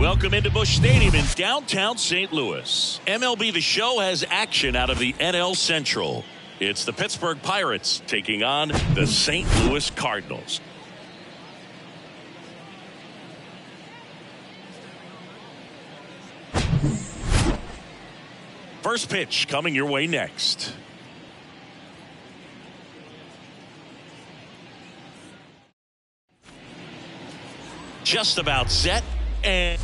Welcome into Busch Stadium in downtown St. Louis. MLB The Show has action out of the NL Central. It's the Pittsburgh Pirates taking on the St. Louis Cardinals. First pitch coming your way next. Just about set and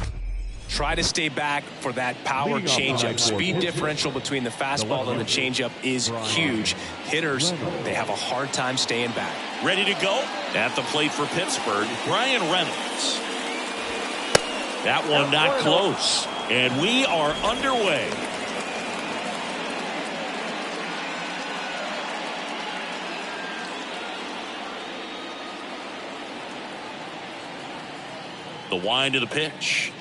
try to stay back for that power changeup. Speed differential between the fastball and the changeup is huge. Hitters, they have a hard time staying back. Ready to go at the plate for Pittsburgh, Brian Reynolds. That one not close, and we are underway. The wind of the pitch.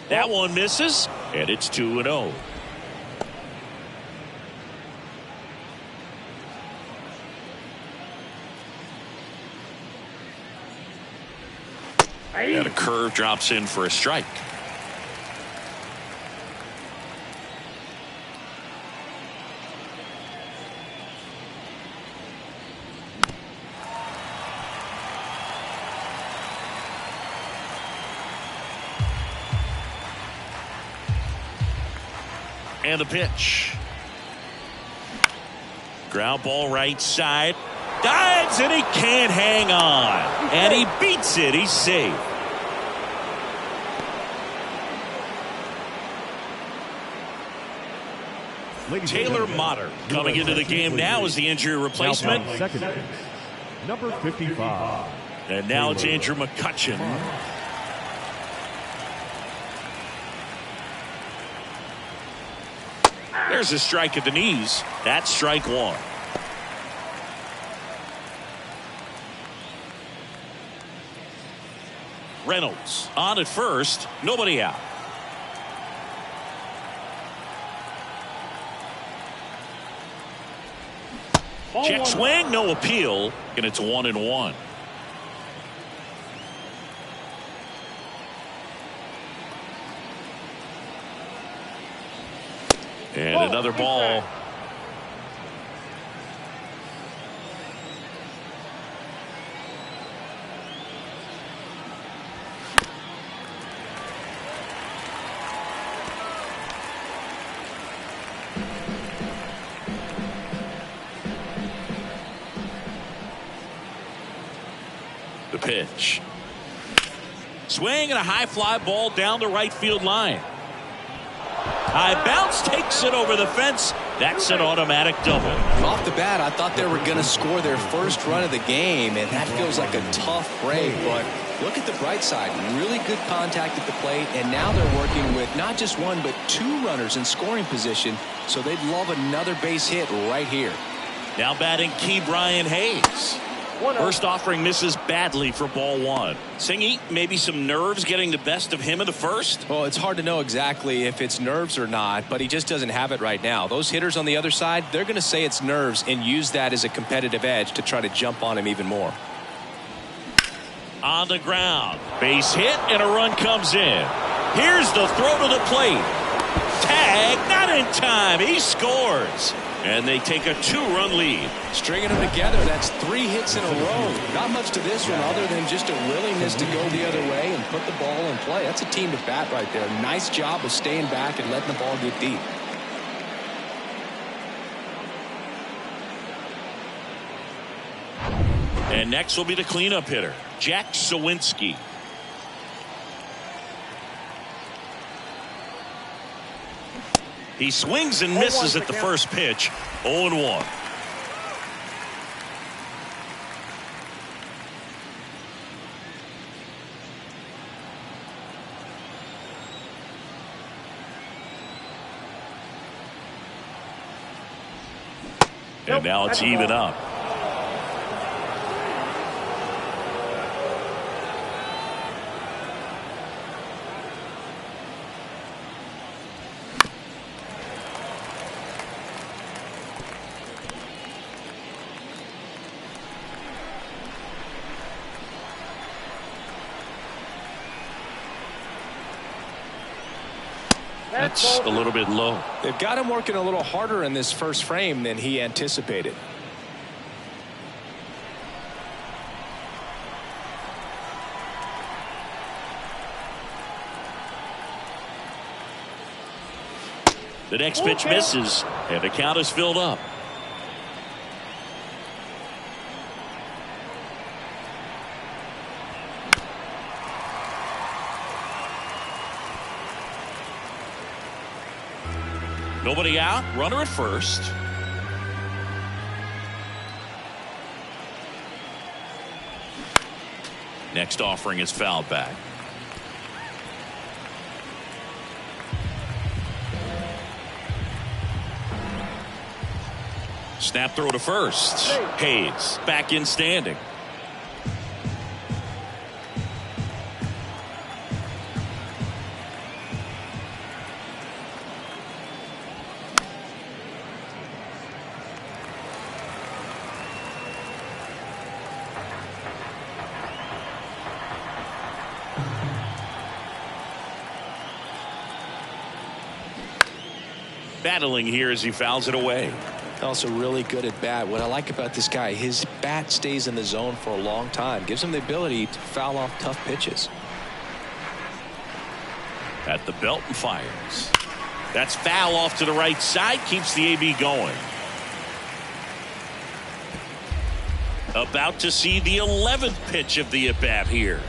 That one misses, and it's 2-0. And a curve drops in for a strike. And the pitch. Ground ball right side. Dives and he can't hang on. And he beats it. He's safe. Taylor Motter coming into the game now as the injury replacement. Number 55. And now it's Andrew McCutchen. There's a strike at the knees. That's strike one. Reynolds on at first. Nobody out. Check swing. No appeal. And it's 1-1. And another ball. The pitch. Swing and a high fly ball down the right field line. High bounce takes it over the fence. That's an automatic double. Off the bat, I thought they were going to score their first run of the game, and that feels like a tough break. But look at the bright side. Really good contact at the plate, and now they're working with not just one, but two runners in scoring position, so they'd love another base hit right here. Now batting key Brian Hayes. First offering misses badly for ball one. Singy, maybe some nerves getting the best of him in the first? Well, it's hard to know exactly if it's nerves or not, but he just doesn't have it right now. Those hitters on the other side, they're going to say it's nerves and use that as a competitive edge to try to jump on him even more. On the ground. Base hit and a run comes in. Here's the throw to the plate. Tag, not in time. He scores. And they take a 2-run lead. Stringing them together, that's 3 hits in a row. Not much to this one other than just a willingness to go the other way and put the ball in play. That's a team to bat right there. Nice job of staying back and letting the ball get deep. And next will be the cleanup hitter, Jack Sawinski. He swings and misses at the first pitch. 0-1. And now it's even up. That's a little bit low. They've got him working a little harder in this first frame than he anticipated. The next pitch misses, and the count is filled up. Nobody out, runner at first. Next offering is fouled back. Snap throw to first. Hayes back in standing. Battling here as he fouls it away. Also really good at bat. What I like about this guy, his bat stays in the zone for a long time. Gives him the ability to foul off tough pitches. At the belt and fires. That's foul off to the right side. Keeps the AB going. About to see the 11th pitch of the at-bat here.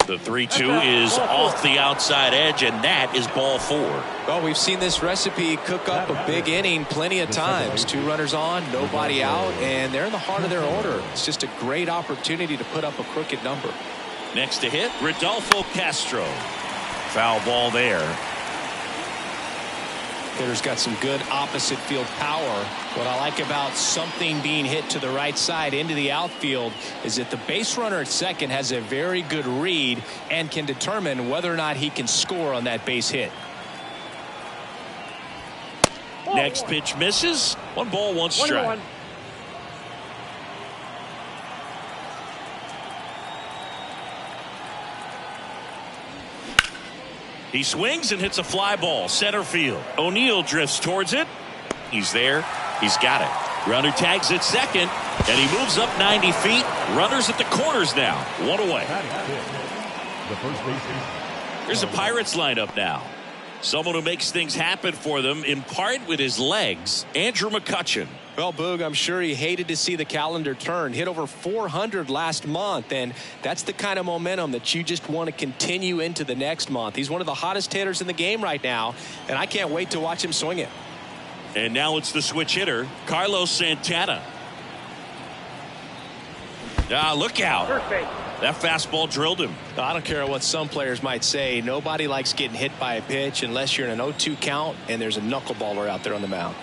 The 3-2 is off the outside edge, and that is ball 4. Well, we've seen this recipe cook up a big inning plenty of times. 2 runners on, nobody out, and they're in the heart of their order. It's just a great opportunity to put up a crooked number. Next to hit, Rodolfo Castro. Foul ball there. Hitter's got some good opposite field power. What I like about something being hit to the right side into the outfield is that the base runner at second has a very good read and can determine whether or not he can score on that base hit. Next pitch misses. 1 ball, 1 strike. He swings and hits a fly ball center field. O'Neill drifts towards it. He's there. He's got it. Runner tags at second, and he moves up 90 feet. Runners at the corners now. 1 away. Here's the Pirates lineup now. Someone who makes things happen for them, in part with his legs, Andrew McCutchen. Well, Boog, I'm sure he hated to see the calendar turn. Hit over 400 last month, and that's the kind of momentum that you just want to continue into the next month. He's one of the hottest hitters in the game right now, and I can't wait to watch him swing it. And now it's the switch hitter, Carlos Santana. Look out. That fastball drilled him. I don't care what some players might say. Nobody likes getting hit by a pitch unless you're in an 0-2 count and there's a knuckleballer out there on the mound.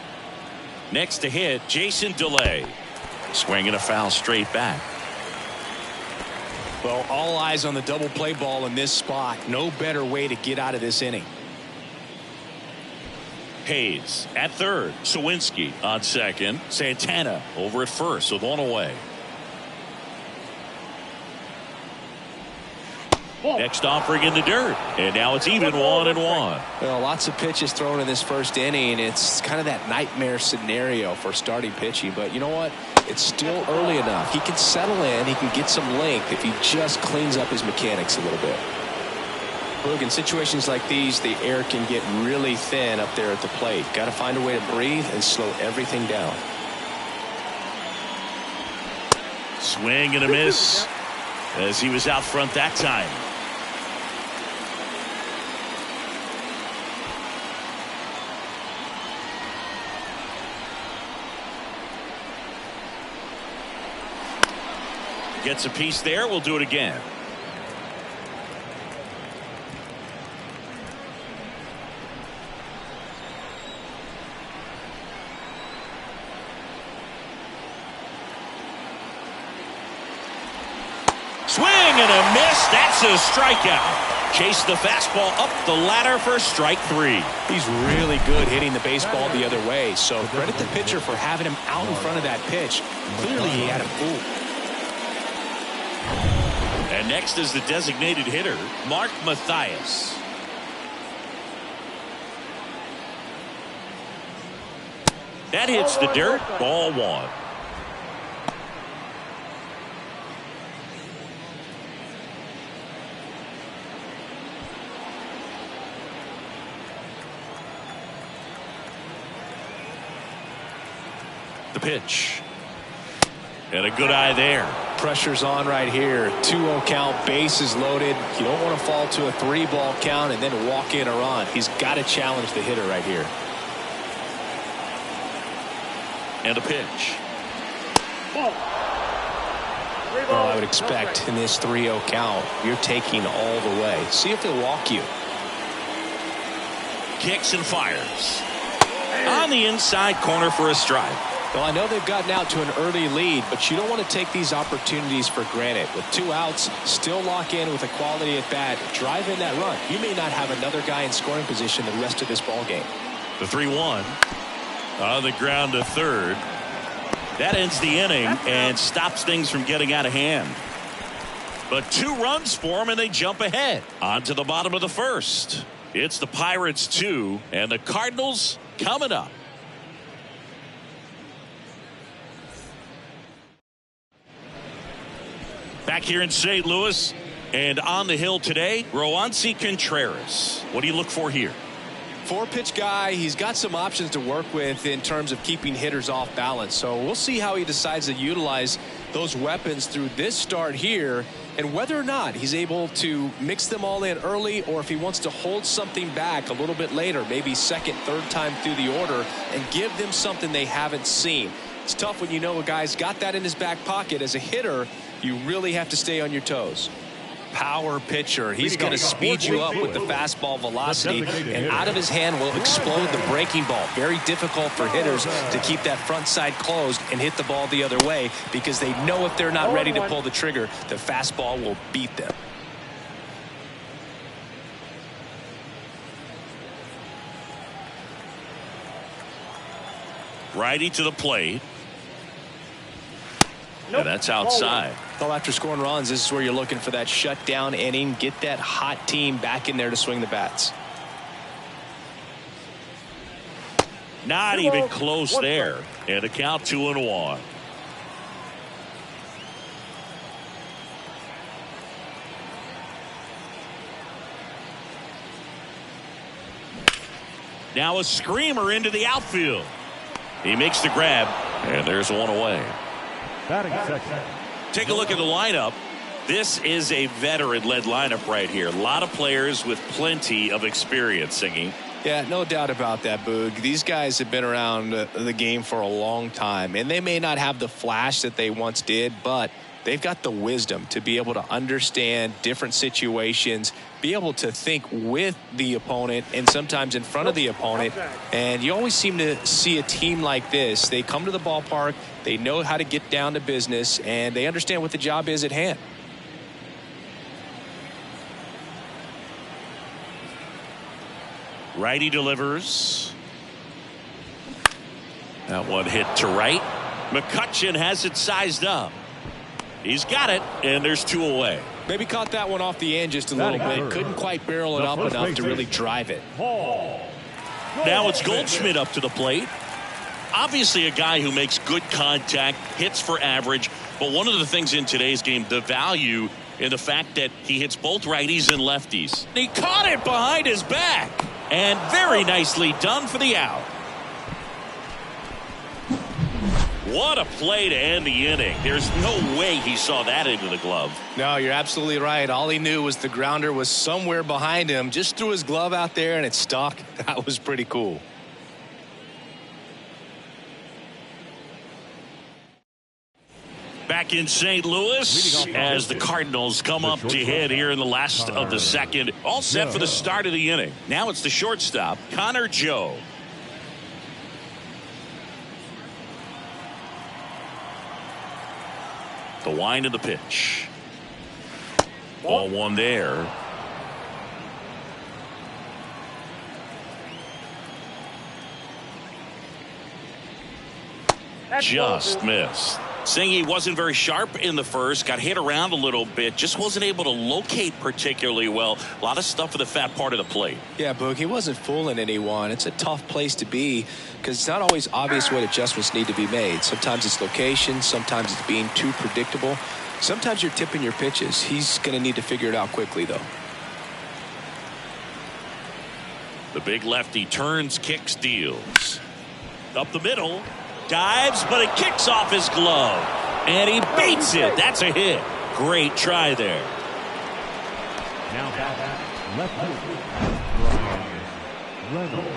Next to hit, Jason DeLay. Swinging a foul straight back. Well, all eyes on the double play ball in this spot. No better way to get out of this inning. Hayes at third. Sawinski on second. Santana over at first with 1 away. Next offering in the dirt, and now it's even 1-1. Well, lots of pitches thrown in this first inning. It's kind of that nightmare scenario for starting pitching, but you know what? It's still early enough. He can settle in. He can get some length if he just cleans up his mechanics a little bit. Look, in situations like these, the air can get really thin up there at the plate. Got to find a way to breathe and slow everything down. Swing and a miss as he was out front that time. Gets a piece there. We'll do it again. Swing and a miss. That's a strikeout. Chase the fastball up the ladder for strike 3. He's really good hitting the baseball the other way, so credit the pitcher for having him out in front of that pitch. Clearly he had him fooled. And next is the designated hitter, Mark Mathias. That hits the dirt. Ball one. The pitch. And a good eye there. Pressure's on right here. 2-0 count, bases loaded. You don't want to fall to a 3-ball count and then walk in or on. He's got to challenge the hitter right here. And a pitch. Well, I would expect in this 3-0 count, you're taking all the way. See if they'll walk you. Kicks and fires. On the inside corner for a strike. Well, I know they've gotten out to an early lead, but you don't want to take these opportunities for granted. With 2 outs, still lock in with a quality at bat, drive in that run. You may not have another guy in scoring position the rest of this ball game. The 3-1 on the ground to third. That ends the inning and stops things from getting out of hand. But 2 runs for them and they jump ahead. On to the bottom of the first. It's the Pirates 2 and the Cardinals coming up. Back here in St. Louis and on the hill today, Roansy Contreras. What do you look for here? 4-pitch guy. He's got some options to work with in terms of keeping hitters off balance. So we'll see how he decides to utilize those weapons through this start here and whether or not he's able to mix them all in early or if he wants to hold something back a little bit later, maybe second, third time through the order and give them something they haven't seen. It's tough when you know a guy's got that in his back pocket. As a hitter, you really have to stay on your toes. Power pitcher. He's going to speed you up with the fastball velocity, and out of his hand will explode the breaking ball. Very difficult for hitters to keep that front side closed and hit the ball the other way because they know if they're not ready to pull the trigger, the fastball will beat them. Righty to the plate. And that's outside. Well, after scoring runs, this is where you're looking for that shutdown inning. Get that hot team back in there to swing the bats. Not even close there. And a count 2-1. Now a screamer into the outfield. He makes the grab, and there's one away. Batting second. Take a look at the lineup. This is a veteran-led lineup right here. A lot of players with plenty of experience, Singy. Yeah, no doubt about that, Boog. These guys have been around the game for a long time, and they may not have the flash that they once did, but they've got the wisdom to be able to understand different situations, be able to think with the opponent and sometimes in front of the opponent. And you always seem to see a team like this. They come to the ballpark, they know how to get down to business, and they understand what the job is at hand. Righty delivers. That one hit to right. McCutchen has it sized up. He's got it, and there's 2 away. Maybe caught that one off the end just a little bit. Couldn't quite barrel it up enough to really drive it. Now it's Goldschmidt up to the plate. Obviously a guy who makes good contact, hits for average. But one of the things in today's game, the value in the fact that he hits both righties and lefties. He caught it behind his back. And very nicely done for the out. What a play to end the inning. There's no way he saw that into the glove. No, you're absolutely right. All he knew was the grounder was somewhere behind him. Just threw his glove out there and it stuck. That was pretty cool. Back in St. Louis as the Cardinals come up to hit here in the last of the second. All set for the start of the inning. Now it's the shortstop, Connor Joe. The wind of the pitch. Ball one there. Just missed. Saying he wasn't very sharp in the first, got hit around a little bit, just wasn't able to locate particularly well. A lot of stuff for the fat part of the plate. Yeah, Boog, he wasn't fooling anyone. It's a tough place to be because it's not always obvious what adjustments need to be made. Sometimes it's location, sometimes it's being too predictable. Sometimes you're tipping your pitches. He's going to need to figure it out quickly, though. The big lefty turns, kicks, deals. Up the middle. Dives, but it kicks off his glove. And he beats it. That's a hit. Great try there. Now left Brian Reynolds.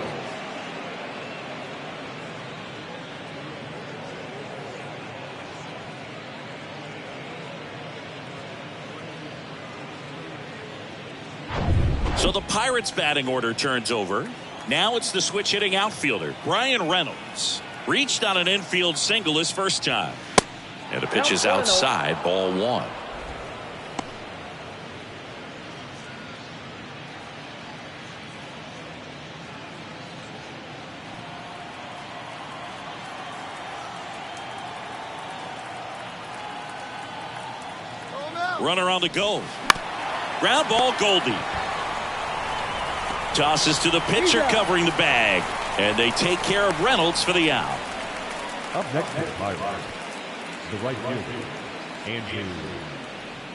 So the Pirates' batting order turns over. Now it's the switch hitting outfielder, Brian Reynolds. Reached on an infield single his first time. And the pitch is outside, ball one. Runner on the go. Ground ball, Goldie. Tosses to the pitcher covering the bag. And they take care of Reynolds for the out. Up next is Pirates. The right fielder, Andrew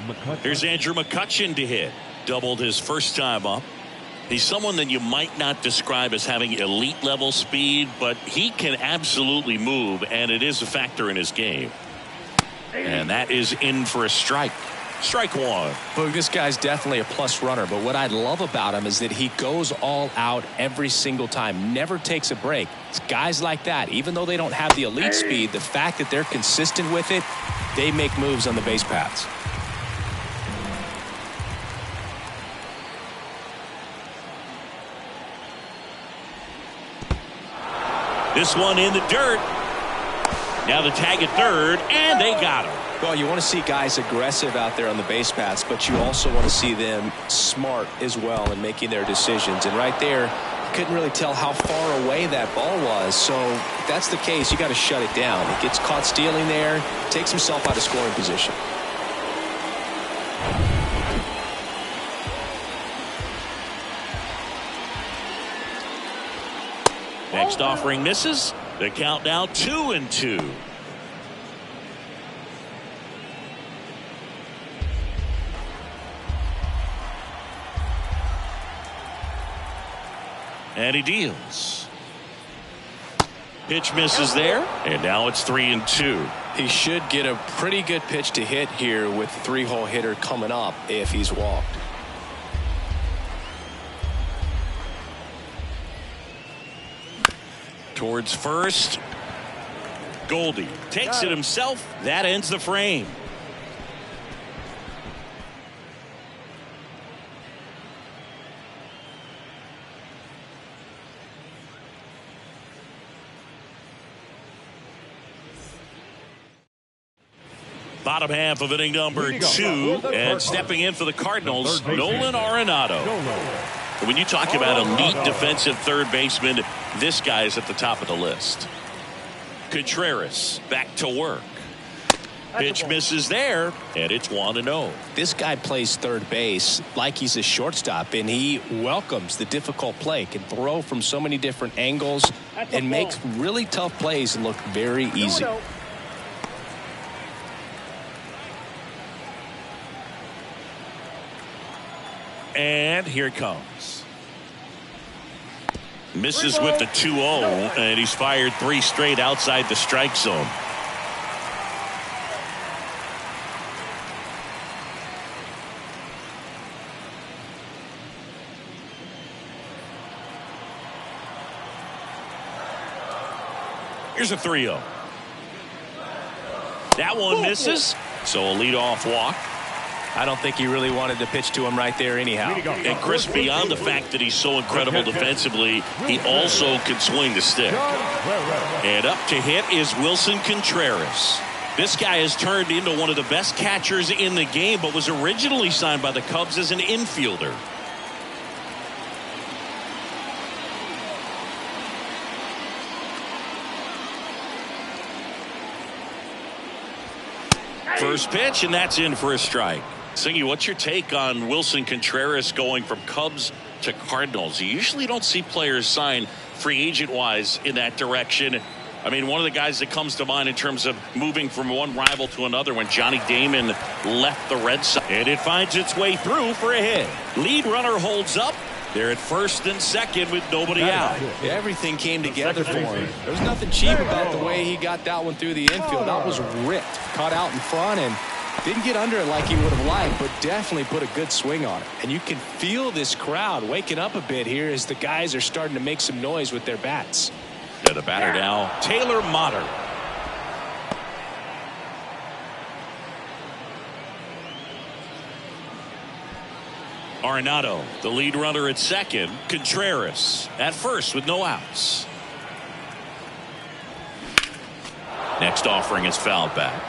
McCutcheon. Here's Andrew McCutcheon to hit. Doubled his first time up. He's someone that you might not describe as having elite level speed, but he can absolutely move, and it is a factor in his game. And that is in for a strike. Strike one. Boog, this guy's definitely a plus runner, but what I love about him is that he goes all out every single time, never takes a break. It's guys like that, even though they don't have the elite speed, the fact that they're consistent with it, they make moves on the base paths. This one in the dirt. Now the tag at third, and they got him. Well, you want to see guys aggressive out there on the base paths, but you also want to see them smart as well in making their decisions. And right there, you couldn't really tell how far away that ball was. So if that's the case, you got to shut it down. He gets caught stealing there, takes himself out of scoring position. Next offering misses. The count now 2-2. And he deals. Pitch misses there, and now it's 3-2. He should get a pretty good pitch to hit here with the three-hole hitter coming up if he's walked. Towards first. Goldie takes it himself. That ends the frame. Bottom half of inning number 2, and stepping in for the Cardinals, Nolan Arenado. When you talk about elite defensive third baseman, this guy is at the top of the list. Contreras back to work. Pitch misses there, and it's 1-0. This guy plays third base like he's a shortstop, and he welcomes the difficult play, can throw from so many different angles, and makes really tough plays look very easy. And here it comes. Misses with the 2-0, and he's fired 3 straight outside the strike zone. Here's a 3-0. That one misses, so a leadoff walk. I don't think he really wanted to pitch to him right there anyhow. And Chris, beyond the fact that he's so incredible defensively, he also can swing the stick. And up to hit is Wilson Contreras. This guy has turned into one of the best catchers in the game, but was originally signed by the Cubs as an infielder. First pitch, and that's in for a strike. Singy, what's your take on Wilson Contreras going from Cubs to Cardinals? You usually don't see players sign free agent wise in that direction. I mean, one of the guys that comes to mind in terms of moving from one rival to another when Johnny Damon left the Red Sox. And it finds its way through for a hit. Lead runner holds up. They're at first and second with nobody out. Everything came together for him. There was nothing cheap about the way he got that one through the infield. That was ripped. Caught out in front and didn't get under it like he would have liked, but definitely put a good swing on it. And you can feel this crowd waking up a bit here as the guys are starting to make some noise with their bats. Yeah, the batter now, Taylor Motter. Arenado, the lead runner at second. Contreras at first with no outs. Next offering is fouled back.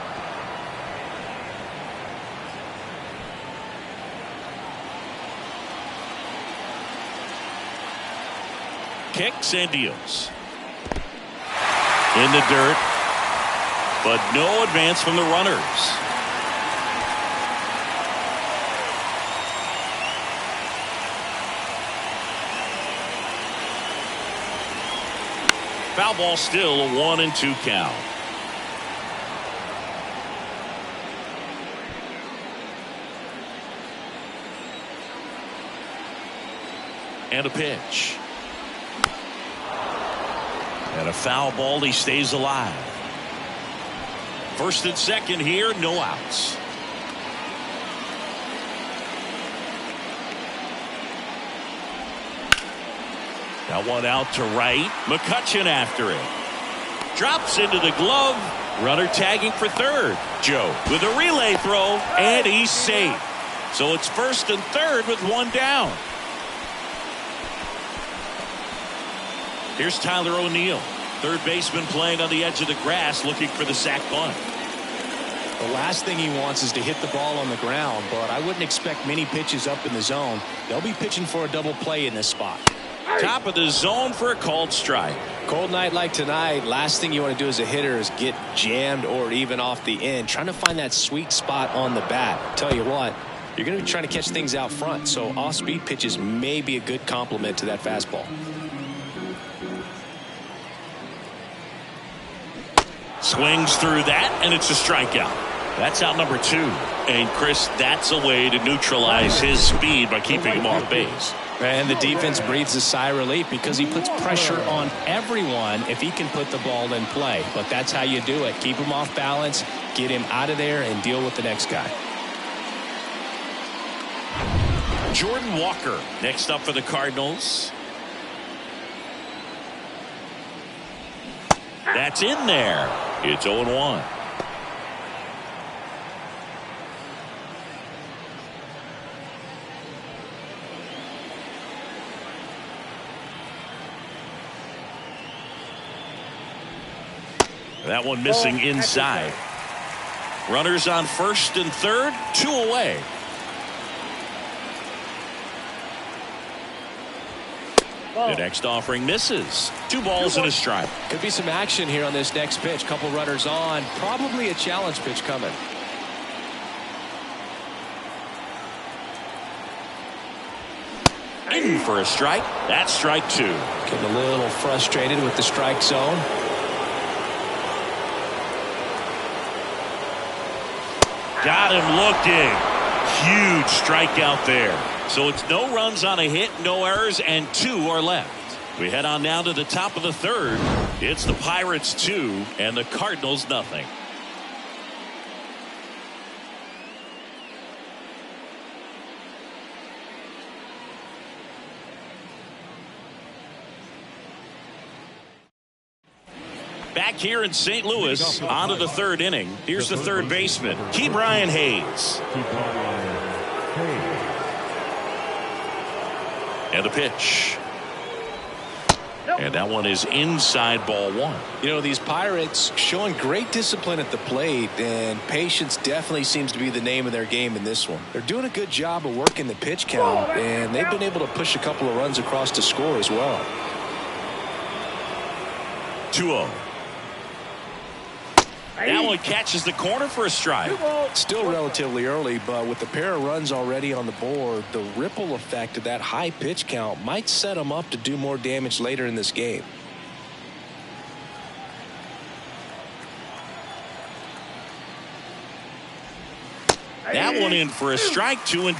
Kicks and deals. In the dirt, but no advance from the runners. Foul ball, still a 1-2 count. And a pitch. And a foul ball. He stays alive. First and second here, no outs. That one out to right. McCutchen after it. Drops into the glove. Runner tagging for third. Joe with a relay throw, and he's safe. So it's first and third with one down. Here's Tyler O'Neill, third baseman, playing on the edge of the grass, looking for the sac bunt. The last thing he wants is to hit the ball on the ground, but I wouldn't expect many pitches up in the zone. They'll be pitching for a double play in this spot. Top of the zone for a called strike. Cold night like tonight, last thing you want to do as a hitter is get jammed or even off the end, trying to find that sweet spot on the bat. Tell you what, you're going to be trying to catch things out front, so off-speed pitches may be a good complement to that fastball. Swings through that, and it's a strikeout. That's out number 2. And Chris, that's a way to neutralize his speed by keeping him off base. And the defense breathes a sigh of relief because he puts pressure on everyone if he can put the ball in play. But that's how you do it. Keep him off balance, get him out of there, and deal with the next guy. Jordan Walker next up for the Cardinals. That's in there. It's 0-1. That one missing inside. Runners on first and third, 2 away. The next offering misses. 2 balls and a strike. Could be some action here on this next pitch. Couple runners on. Probably a challenge pitch coming. In for a strike. That's strike 2. Getting a little frustrated with the strike zone. Got him looking. Huge strikeout there. So it's no runs on a hit, no errors, and 2 are left. We head on now to the top of the third. It's the Pirates 2 and the Cardinals nothing. Back here in St. Louis, on to the third inning. Here's the third baseman, Ke'Bryan Hayes. And the pitch. And that one is inside, ball 1. You know, these Pirates showing great discipline at the plate, and patience definitely seems to be the name of their game in this one. They're doing a good job of working the pitch count, and they've been able to push a couple of runs across to score as well. 2-0. That one catches the corner for a strike. Still relatively early, but with the pair of runs already on the board, the ripple effect of that high pitch count might set him up to do more damage later in this game. That one in for a strike, 2-2.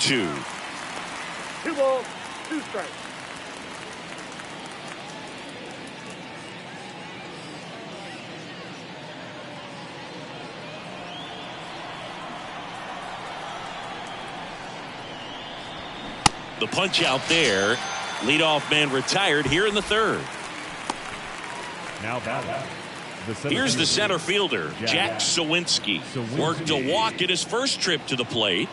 2 balls, 2 strikes. The punch out there. Leadoff man retired here in the third. Now batting. Here's the center fielder, Jack Sawinski. Worked a walk in his first trip to the plate.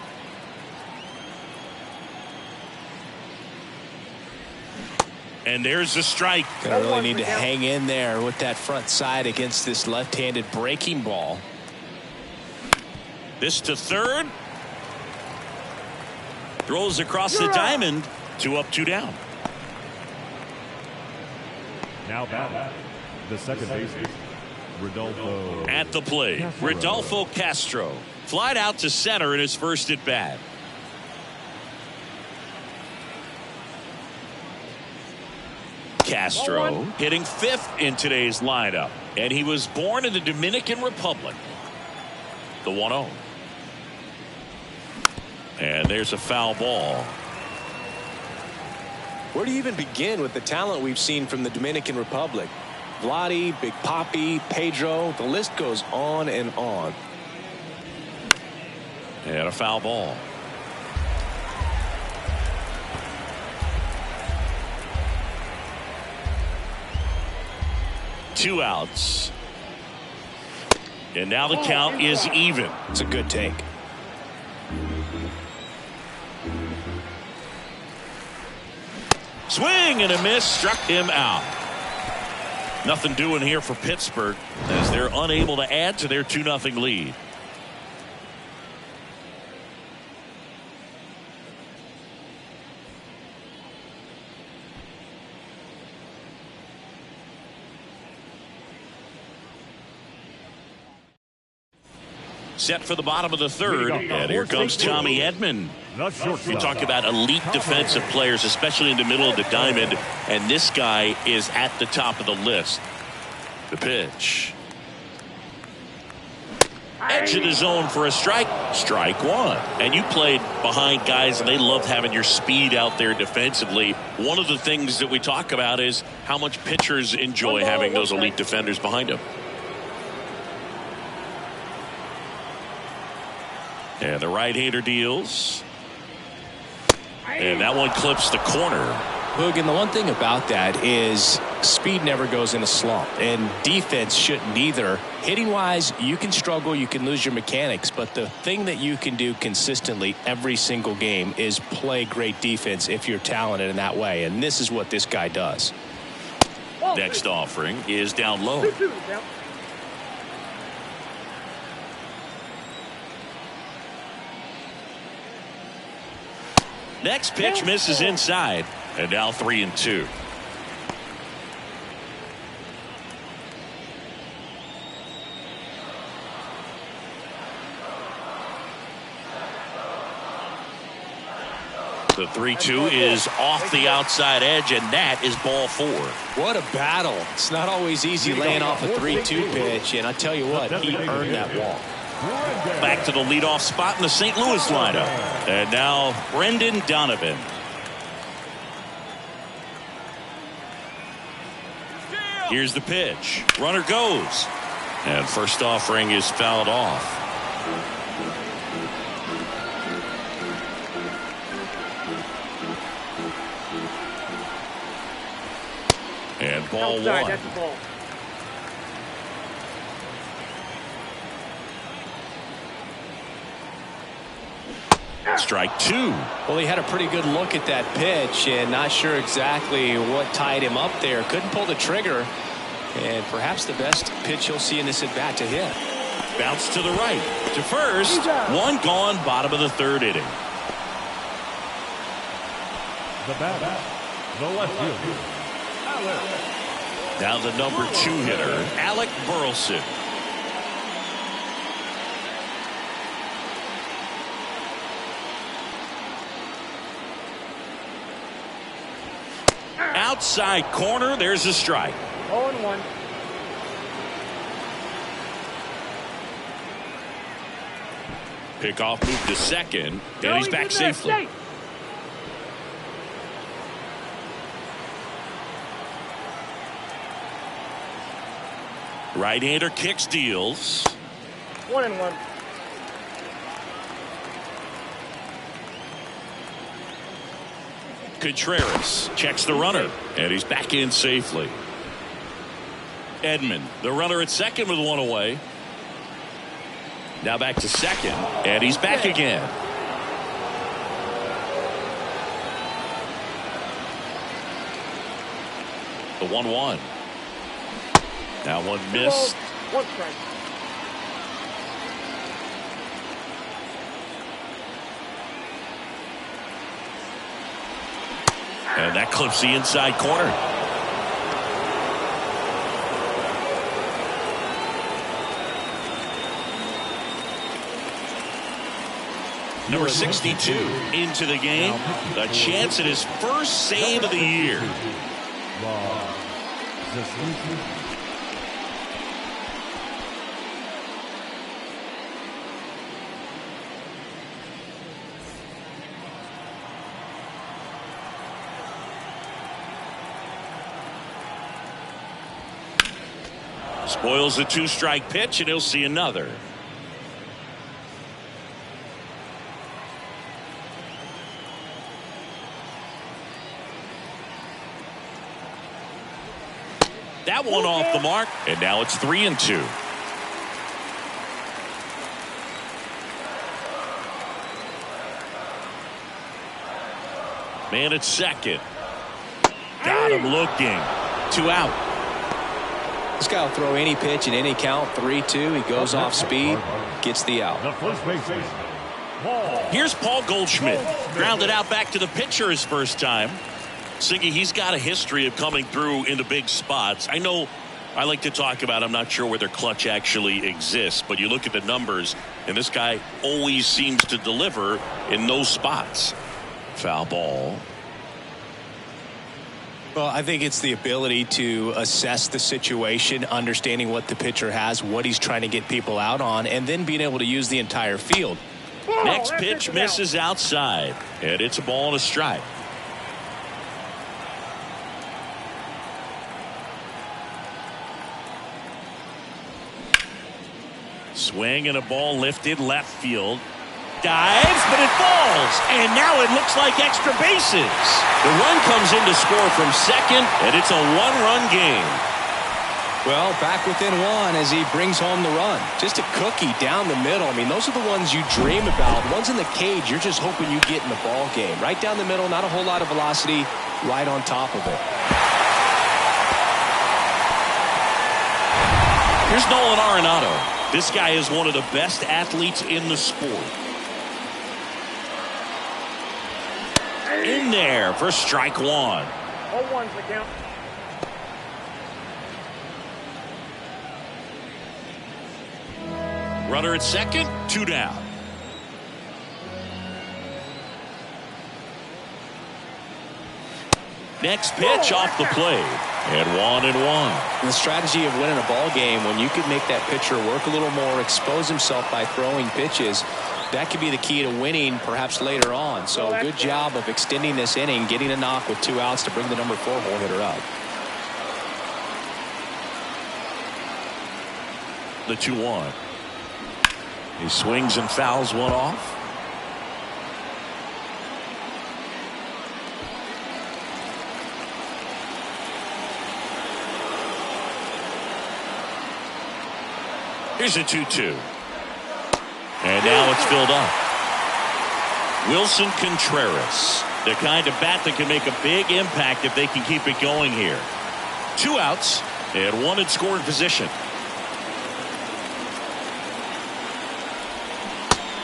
And there's the strike. Gonna really need to hang in there with that front side against this left-handed breaking ball. This to third. Throws across the diamond. 2 up, 2 down. Now batting. The second baseman, Rodolfo. At the plate, Rodolfo Castro. Flied out to center in his first at bat. Castro hitting 5th in today's lineup, and he was born in the Dominican Republic. The 1-0. And there's a foul ball. Where do you even begin with the talent we've seen from the Dominican Republic? Vladdy, Big Papi, Pedro, the list goes on and on. And a foul ball. Two outs. And now the count is even. It's a good take. Swing and a miss, struck him out. Nothing doing here for Pittsburgh as they're unable to add to their 2-0 lead. Set for the bottom of the third, and here comes Tommy Edman. You talk about elite defensive players, especially in the middle of the diamond, and this guy is at the top of the list. The pitch. Edge of the zone for a strike. Strike one. And you played behind guys, and they love having your speed out there defensively. One of the things that we talk about is how much pitchers enjoy having those elite defenders behind them. And the right-hander deals. And that one clips the corner. Hoog, and the one thing about that is speed never goes in a slump, and defense shouldn't either. Hitting-wise, you can struggle, you can lose your mechanics, but the thing that you can do consistently every single game is play great defense if you're talented in that way, and this is what this guy does. Next offering is down low. Next pitch misses inside, and now 3-2. The 3-2 is off the outside edge, and that is ball 4. What a battle. It's not always easy laying off a 3-2 pitch, and I tell you what, he earned that walk. Back to the leadoff spot in the St. Louis lineup. And now Brendan Donovan. Here's the pitch. Runner goes. And first offering is fouled off. And ball 1. Strike 2. Well, he had a pretty good look at that pitch and not sure exactly what tied him up there. Couldn't pull the trigger, and perhaps the best pitch you'll see in this at bat to hit. Bounce to the right, to first. One gone, bottom of the third inning. The batter, the left fielder, Now the number 2 hitter, Alec Burleson. Outside corner, there's a strike. 0-1. Pickoff move to second, and he's back safely. Safe. Right-hander kicks, deals. 1-1. Contreras checks the runner, and he's back in safely. Edman, the runner at second with one away. Now back to second, and he's back again. The 1-1. Now one missed. 1 strike. And that clips the inside corner. Number 62 into the game. A chance at his first save of the year. Spoils the 2-strike pitch, and he'll see another. That one off the mark, and now it's 3-2. Man at second. Got him looking. 2 out. This guy will throw any pitch in any count. 3-2. He goes off speed, gets the out. The first baseman, Here's Paul Goldschmidt. Grounded out back to the pitcher his first time. Siggy, he's got a history of coming through into big spots. I know I like to talk about, I'm not sure whether clutch actually exists, but you look at the numbers, and this guy always seems to deliver in those spots. Foul ball. Well, I think it's the ability to assess the situation, understanding what the pitcher has, what he's trying to get people out on, and then being able to use the entire field. Next pitch misses outside, and it's a ball and a strike. Swing and a ball lifted left field. Dives, but it falls, and now it looks like extra bases. The run comes in to score from second, and it's a 1-run game. Well, back within 1 as he brings home the run. Just a cookie down the middle. I mean, those are the ones you dream about. Ones in the cage, you're just hoping you get in the ball game. Right down the middle, not a whole lot of velocity, right on top of it. Here's Nolan Arenado. This guy is one of the best athletes in the sport. In there for strike 1. 0-1's the count. Runner at second, 2 down. Next pitch off the plate, and 1-1. The strategy of winning a ball game, when you can make that pitcher work a little more, expose himself by throwing pitches, that could be the key to winning perhaps later on. So good job of extending this inning, getting a knock with 2 outs to bring the number 4 hole hitter up. The 2-1. He swings and fouls one off. Here's a 2-2. And now it's filled up. Wilson Contreras, the kind of bat that can make a big impact if they can keep it going here. 2 outs and 1 in scoring position.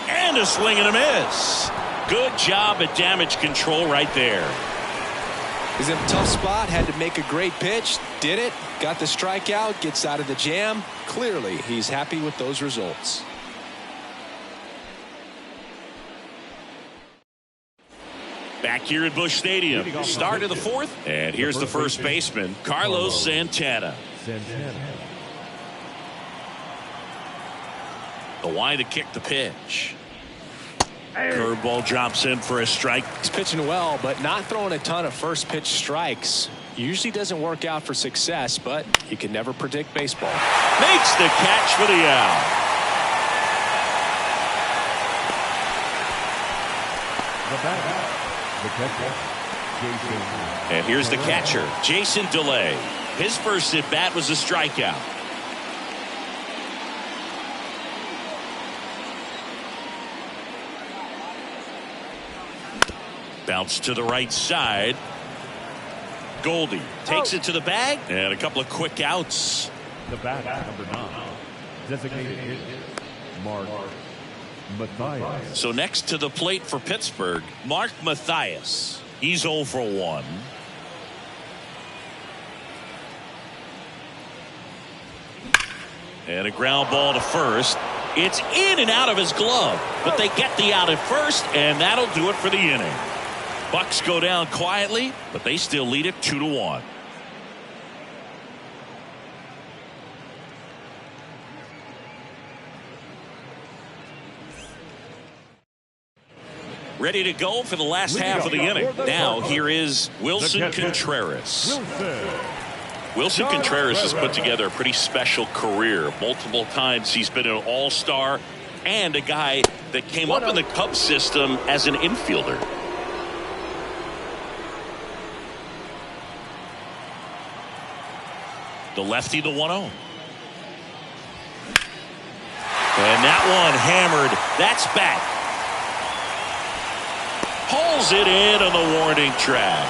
And a swing and a miss. Good job at damage control right there. He's in a tough spot, had to make a great pitch, did it, got the strikeout, gets out of the jam. Clearly, he's happy with those results. Back here at Busch Stadium. Start of the fourth. And here's the first baseman, Carlos Santana. The line to kick the pitch. Curveball drops in for a strike. He's pitching well, but not throwing a ton of first pitch strikes. Usually doesn't work out for success, but you can never predict baseball. Makes the catch for the out. And here's the catcher, Jason DeLay. His first at bat was a strikeout. Bounce to the right side. Goldie takes it to the bag, and a couple of quick outs. The bat, number 9, designated hitter, Mark Mathias. So next to the plate for Pittsburgh, Mark Mathias. He's 0 for 1. And a ground ball to first. It's in and out of his glove, but they get the out at first, and that'll do it for the inning. Bucks go down quietly, but they still lead it 2-1. Ready to go for the last half of the inning. Now here is Wilson Contreras. Wilson Contreras has put together a pretty special career. Multiple times he's been an all-star and a guy that came up in the Cubs system as an infielder. The lefty, the 1-0. And that one hammered. That's back. Pulls it in on the warning track.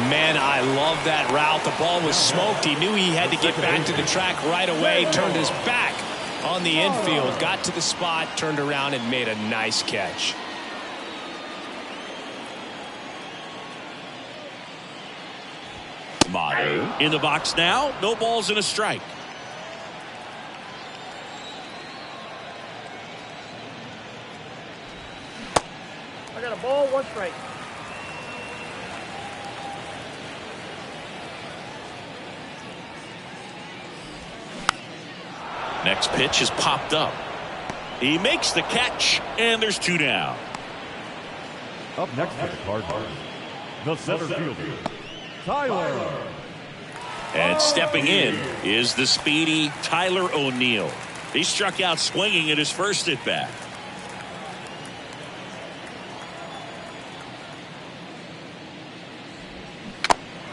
Man, I love that route. The ball was smoked. He knew he had to get back to the track right away. Turned his back on the infield. Got to the spot, turned around, and made a nice catch. Motto in the box now. No balls and a strike. I got a ball, 1 strike. Next pitch is popped up. He makes the catch, and there's 2 down. Up next for the Cardinals, the center fielder, Tyler. And stepping in is the speedy Tyler O'Neill. He struck out swinging at his first at bat.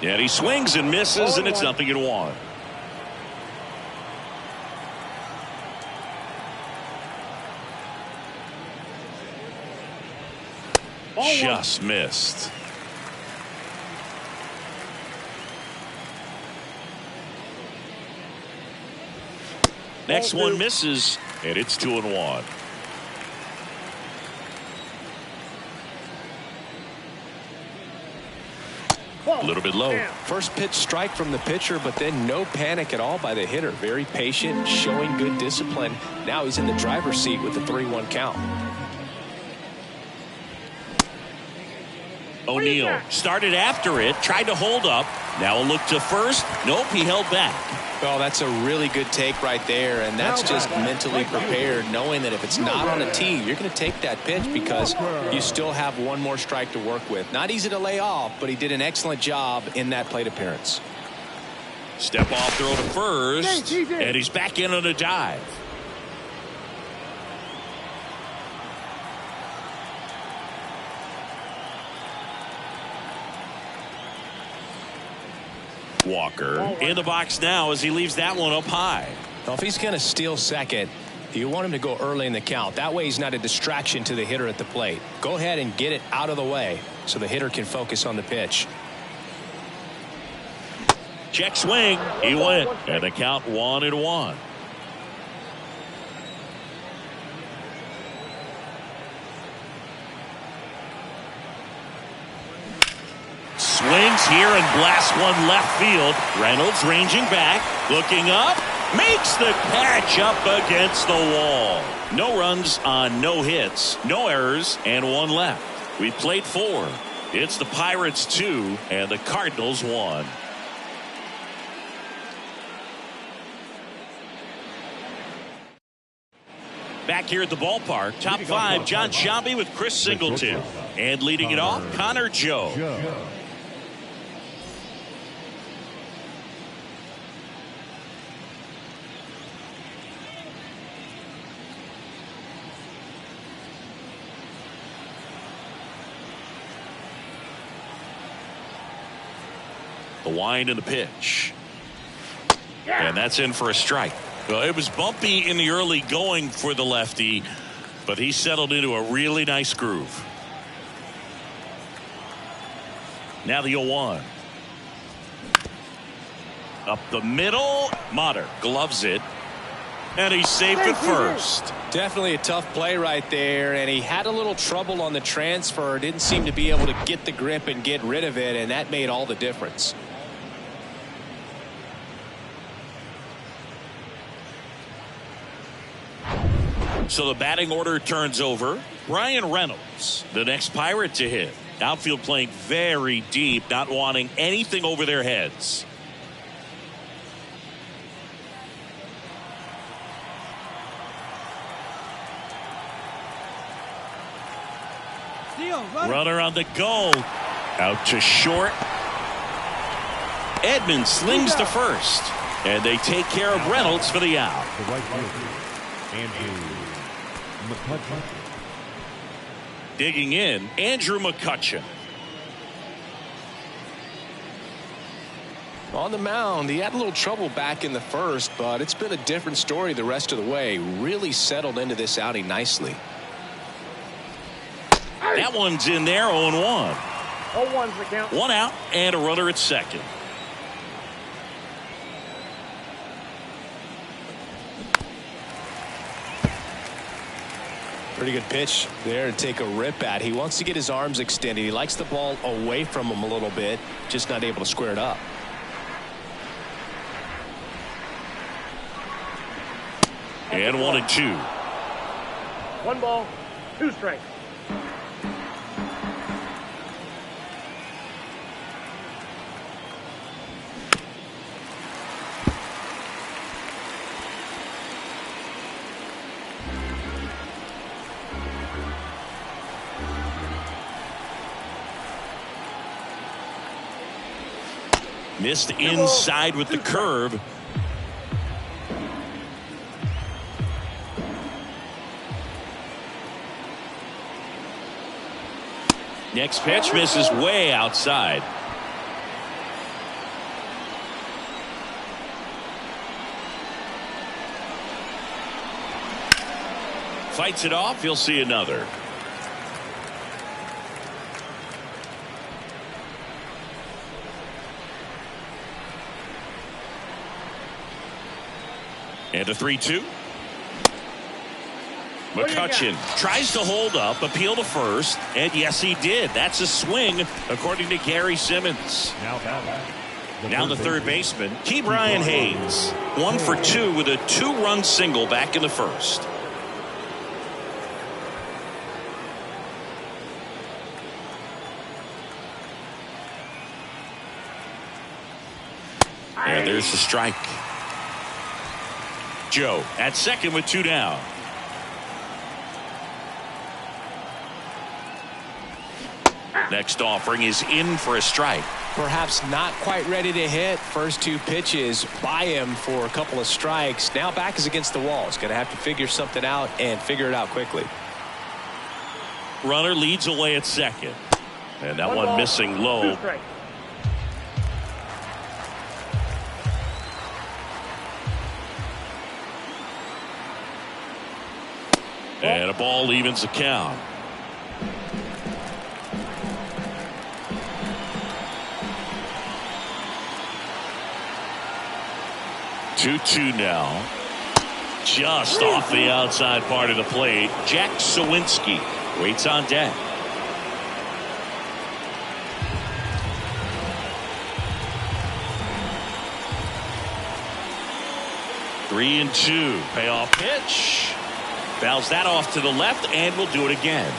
And he swings and misses, and it's 0-1. Just missed. Next one misses, and it's 2-1. A little bit low. First pitch strike from the pitcher, but then no panic at all by the hitter. Very patient, showing good discipline. Now he's in the driver's seat with the 3-1 count. O'Neill started after it, tried to hold up. Now a look to first. Nope, he held back. Well, that's a really good take right there, and that's just mentally prepared, knowing that if it's not on a tee, you're going to take that pitch because you still have one more strike to work with. Not easy to lay off, but he did an excellent job in that plate appearance. Step off throw to first, and he's back in on a dive. Walker in the box now as he leaves that one up high. Well, if he's going to steal second, you want him to go early in the count. That way he's not a distraction to the hitter at the plate. Go ahead and get it out of the way so the hitter can focus on the pitch. Check swing. He went. And the count 1-1. Swings here and blasts one left field. Reynolds ranging back, looking up, makes the catch up against the wall. No runs on no hits, no errors, and one left. We played 4. It's the Pirates 2 and the Cardinals 1. Back here at the ballpark, top 5, John Sciambi with Chris Singleton. And leading it off, Connor Joe. The wind and the pitch. And that's in for a strike. Well, it was bumpy in the early going for the lefty, but he settled into a really nice groove. Now the 0-1. Up the middle. Motter gloves it. And he's safe at first. Definitely a tough play right there, and he had a little trouble on the transfer. Didn't seem to be able to get the grip and get rid of it, and that made all the difference. So the batting order turns over. Brian Reynolds, the next Pirate to hit. Outfield playing very deep, not wanting anything over their heads. Runner on the go. Out to short. Edmonds slings to first. And they take care of Reynolds for the out. The right fielder, Andrew McCutcheon. Digging in, Andrew McCutcheon. On the mound, he had a little trouble back in the first, but it's been a different story the rest of the way. Really settled into this outing nicely. That one's in there, 0-1. 0-1's the count. 1 out and a runner at second. Pretty good pitch there to take a rip at. He wants to get his arms extended. He likes the ball away from him a little bit, just not able to square it up. And 1-2. 1 ball, 2 strikes. Missed inside with the curve. Next pitch misses way outside. Fights it off. He'll see another. And a 3-2. McCutcheon tries to hold up, appeal to first, and yes, he did. That's a swing, according to Gary Simmons. Now the third baseman, Ke'Bryan Hayes, 1 for 2 with a 2-run single back in the first. And there's the strike. Joe at second with 2 down. Next offering is in for a strike. Perhaps not quite ready to hit. First 2 pitches by him for a couple of strikes. Now back is against the wall. He's going to have to figure something out and figure it out quickly. Runner leads away at second. And that 1 one ball, missing low. 2 strikes. And a ball evens the count. Two now. Just off the outside part of the plate. Jack Sawinski waits on deck. Three and 2. Payoff pitch. Fouls that off to the left and will do it again.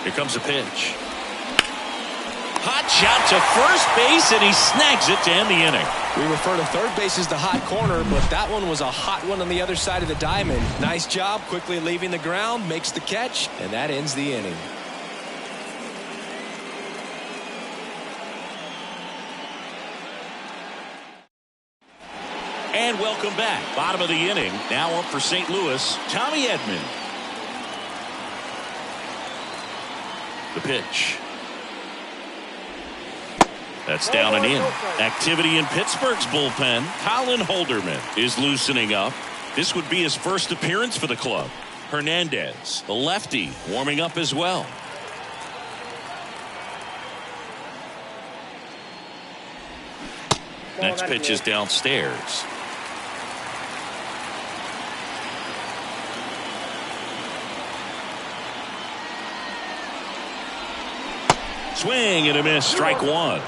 Here comes a pitch. Hot shot to first base, and he snags it to end the inning. We refer to third base as the hot corner, but that one was a hot one on the other side of the diamond. Nice job quickly leaving the ground, makes the catch, and that ends the inning. And welcome back. Bottom of the inning. Now up for St. Louis, Tommy Edman. The pitch. That's down and in. Activity in Pittsburgh's bullpen. Colin Holderman is loosening up. This would be his first appearance for the club. Hernandez, the lefty, warming up as well. Next pitch is downstairs. Swing and a miss, strike one.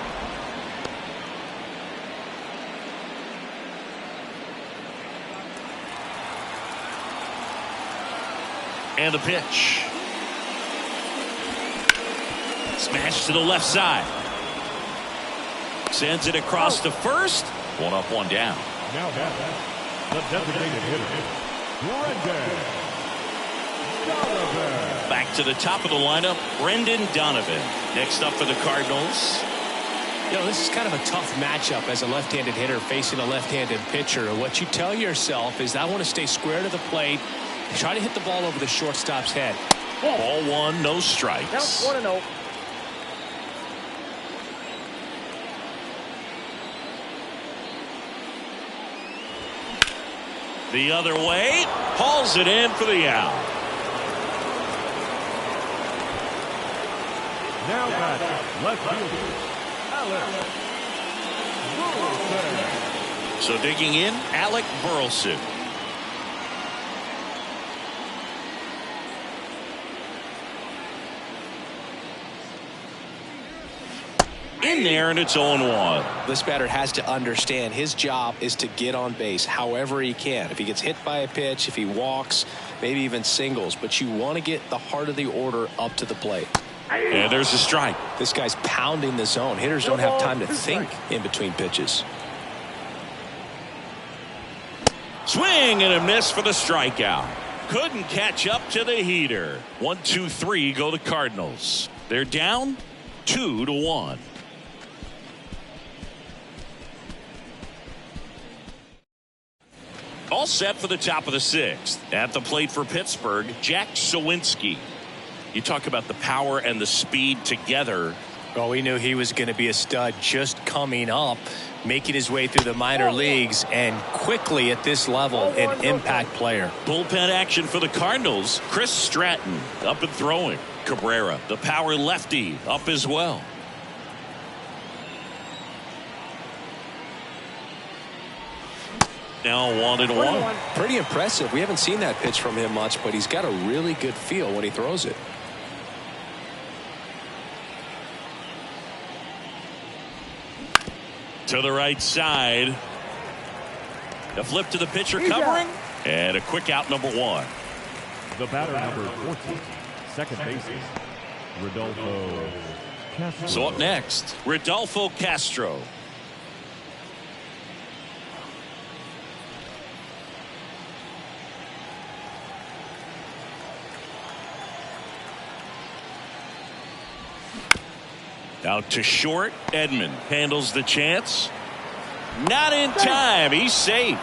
And the pitch. Smash to the left side. Sends it across to first. One up, one down. Now the designated hitter, Donovan. Back to the top of the lineup, Brendan Donovan. Next up for the Cardinals. You know, this is kind of a tough matchup as a left-handed hitter facing a left-handed pitcher. What you tell yourself is I want to stay square to the plate, try to hit the ball over the shortstop's head. Ball one, no strikes. Count 1-0. The other way, hauls it in for the out. Now back, left fielder, Alex Burleson. So digging in, Alec Burleson. In there, and it's 0-1. This batter has to understand his job is to get on base however he can. If he gets hit by a pitch, if he walks, maybe even singles, but you want to get the heart of the order up to the plate. And there's a strike. This guy's pounding the zone. Hitters don't have time to think in between pitches. Swing and a miss for the strikeout. Couldn't catch up to the heater. 1-2-3 go the Cardinals. They're down 2-1. All set for the top of the sixth. At the plate for Pittsburgh, Jack Sawinski. You talk about the power and the speed together. Well, we knew he was going to be a stud just coming up, making his way through the minor leagues, and quickly at this level, an impact player. Bullpen action for the Cardinals. Chris Stratton up and throwing. Cabrera, the power lefty, up as well. Now 1-1. Pretty impressive. We haven't seen that pitch from him much, but he's got a really good feel when he throws it. To the right side. The flip to the pitcher covering. And a quick out, number one. The batter, number 14, second baseman, Rodolfo Castro. So up next, Rodolfo Castro. Out to short. Edman handles the chance. Not in time. He's safe.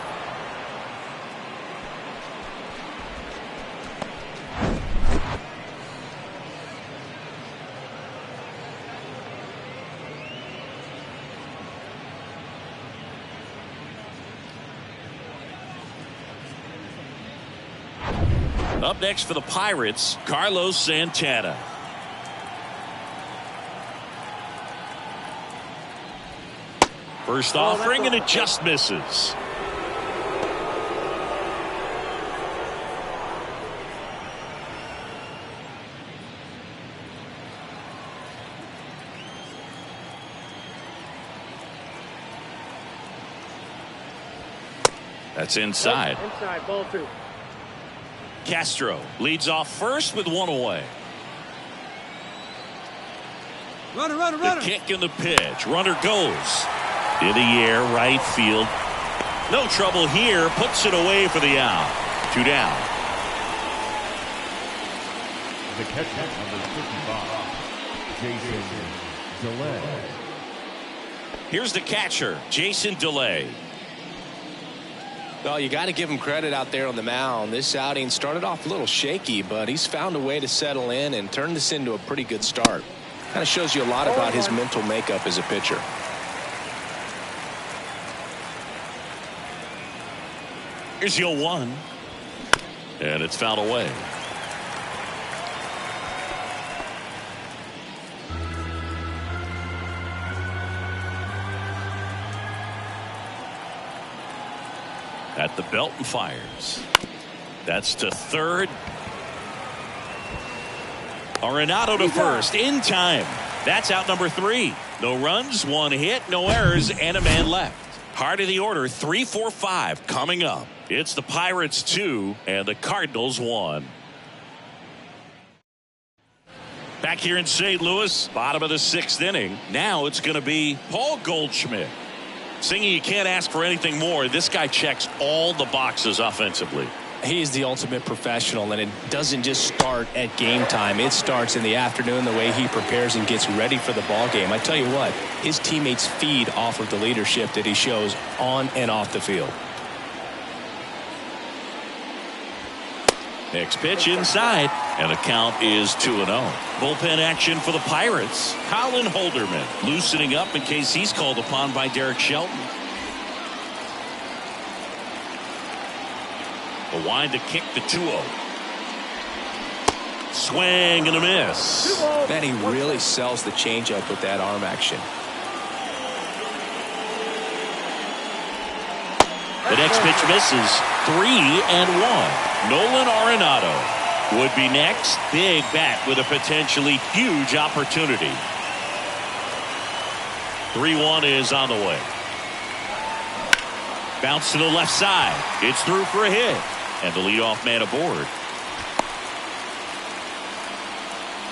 Up next for the Pirates, Carlos Santana. First offering, and it just misses. That's inside. Inside, ball two. Castro leads off first with one away. The kick and the pitch. Runner goes in the air, right field. No trouble here. Puts it away for the out. 2 down. The catcher, number 55, Jason DeLay. Here's the catcher, Jason DeLay. Well, you got to give him credit out there on the mound. This outing started off a little shaky, but he's found a way to settle in and turn this into a pretty good start. Kind of shows you a lot about his mental makeup as a pitcher. Here's your 1. And it's fouled away. At the belt and fires. That's to third. Arenado to first in time. That's out number 3. No runs, 1 hit, no errors, and a man left. Heart of the order, 3, 4, 5 coming up. It's the Pirates 2 and the Cardinals 1. Back here in St. Louis, bottom of the 6th inning. Now it's going to be Paul Goldschmidt. Singy, you can't ask for anything more. This guy checks all the boxes offensively. He's the ultimate professional, and it doesn't just start at game time. It starts in the afternoon, the way he prepares and gets ready for the ball game. I tell you what, his teammates feed off of the leadership that he shows on and off the field. Next pitch inside, and the count is 2-0. Bullpen action for the Pirates. Colin Holderman loosening up in case he's called upon by Derek Shelton. A wind to kick the 2-0. Swing and a miss. Man, he really sells the changeup with that arm action. The next pitch misses. 3-1. Nolan Arenado would be next. Big bat with a potentially huge opportunity. 3-1 is on the way. Bounce to the left side. It's through for a hit. And the leadoff man aboard.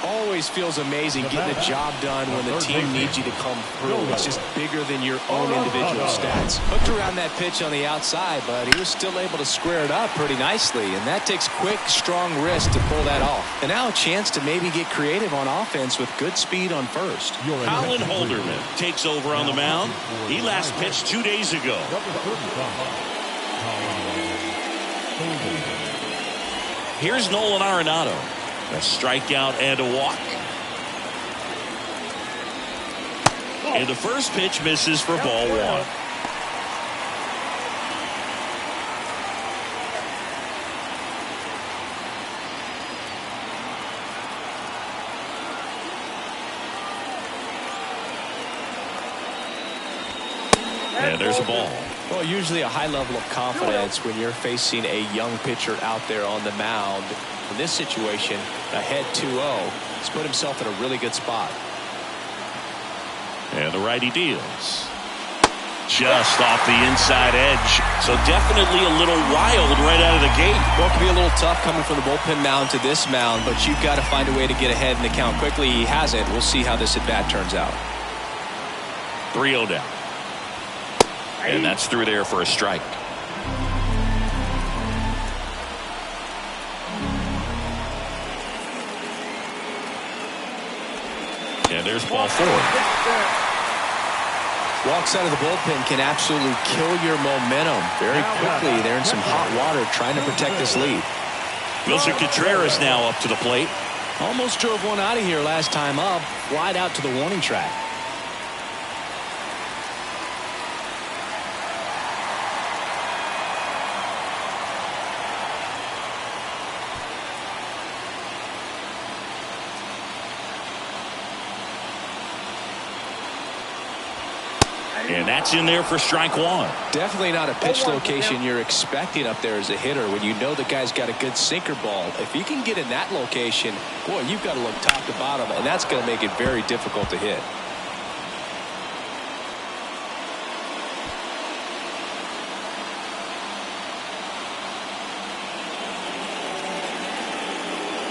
Always feels amazing getting a job done when the team needs you to come through. It's just bigger than your own individual stats. Hooked around that pitch on the outside, but he was still able to square it up pretty nicely, and that takes quick, strong wrist to pull that off. And now a chance to maybe get creative on offense with good speed on first. Colin Holderman takes over on the mound. He last pitched 2 days ago. Here's Nolan Arenado. A strikeout and a walk. And the first pitch misses for ball 1. And there's a ball. Well, usually a high level of confidence when you're facing a young pitcher out there on the mound. In this situation, ahead 2-0, he's put himself in a really good spot. And the righty deals. Just off the inside edge. So definitely a little wild right out of the gate. Well, it can be a little tough coming from the bullpen mound to this mound, but you've got to find a way to get ahead in the count quickly. He hasn't. We'll see how this at-bat turns out. 3-0 down. And that's through there for a strike. And there's ball 4. Walks out of the bullpen can absolutely kill your momentum very quickly. They're in some hot water trying to protect this lead. Wilson Contreras now up to the plate. Almost drove one out of here last time up. Wide out to the warning track. And that's in there for strike 1. Definitely not a pitch location you're expecting up there as a hitter when you know the guy's got a good sinker ball. If you can get in that location, boy, you've got to look top to bottom, and that's going to make it very difficult to hit.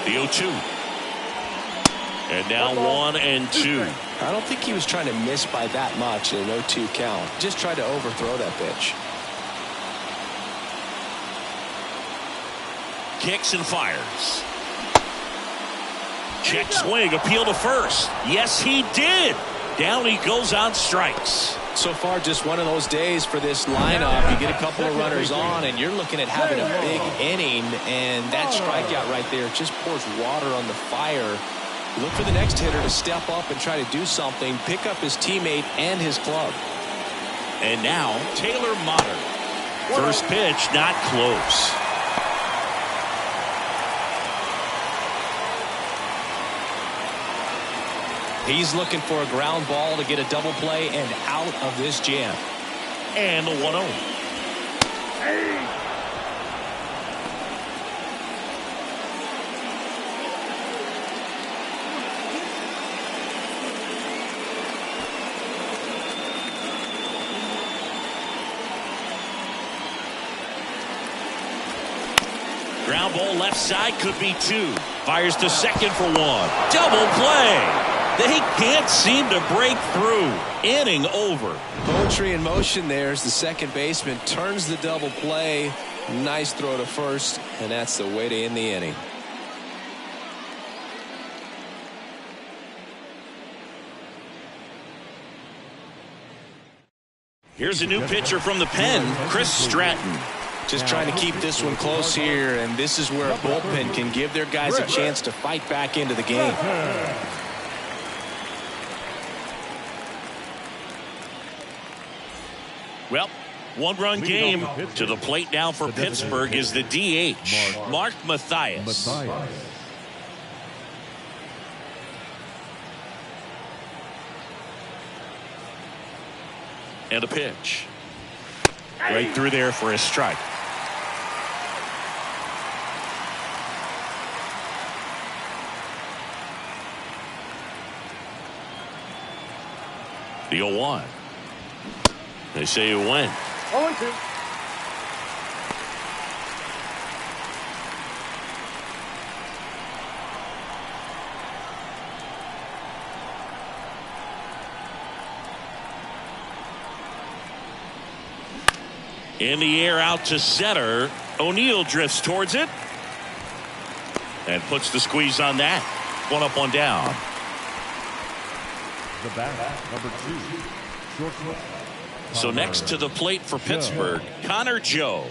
The 0-2. And now 1-2. I don't think he was trying to miss by that much in an 0-2 count. Just tried to overthrow that pitch. Kicks and fires. Check swing, appeal to first. Yes, he did. Down he goes on strikes. So far, just one of those days for this lineup. You get a couple of runners on, and you're looking at having a big inning, and that strikeout right there just pours water on the fire. Look for the next hitter to step up and try to do something, pick up his teammate and his club. And now, Taylor Motter. First pitch, not close. He's looking for a ground ball to get a double play and out of this jam. And the 1-0. Ground ball left side, could be 2. Fires to second for 1. Double play. They can't seem to break through. Inning over. Poetry in motion there as the second baseman turns the double play. Nice throw to first, and that's the way to end the inning. Here's a new pitcher from the pen, Chris Stratton. Just trying to keep this one close here, and this is where a bullpen can give their guys a chance to fight back into the game. Well, one-run game. To the plate now for Pittsburgh is the DH, Mark Mathias. And a pitch. Right through there for a strike. The 0-1. They say you win. 0-2. In the air out to center. O'Neill drifts towards it. And puts the squeeze on that. 1 up, 1 down. The bat, number 2. Shortstop. So next to the plate for Pittsburgh, Connor Joe.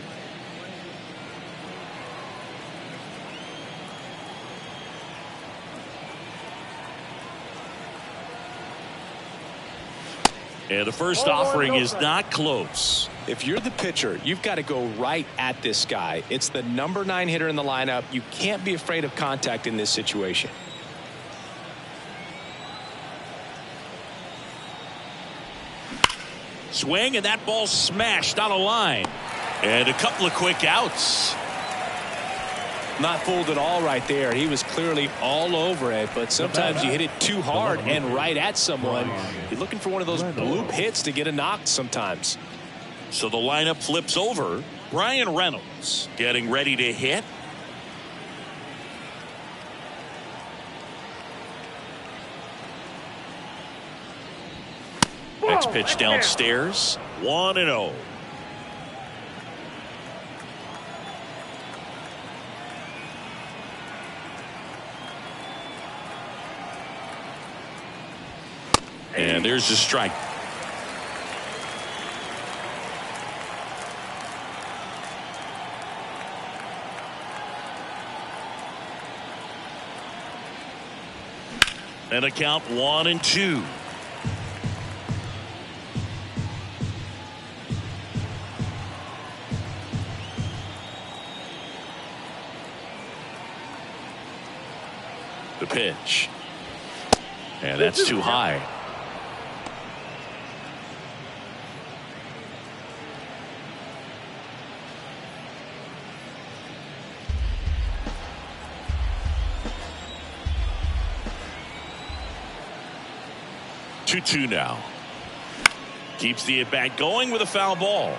And the first offering is not close. If you're the pitcher, you've got to go right at this guy. It's the number 9 hitter in the lineup. You can't be afraid of contact in this situation. Swing, and that ball smashed on a line. And a couple of quick outs. Not fooled at all right there. He was clearly all over it, but sometimes you hit it too hard and right at someone. You're looking for one of those bloop hits to get a knock sometimes. So the lineup flips over. Brian Reynolds getting ready to hit. Next pitch downstairs. 1-0. And there's the strike. And a count 1-2. The pitch. And that's too high. Two now. Keeps the at-bat going with a foul ball.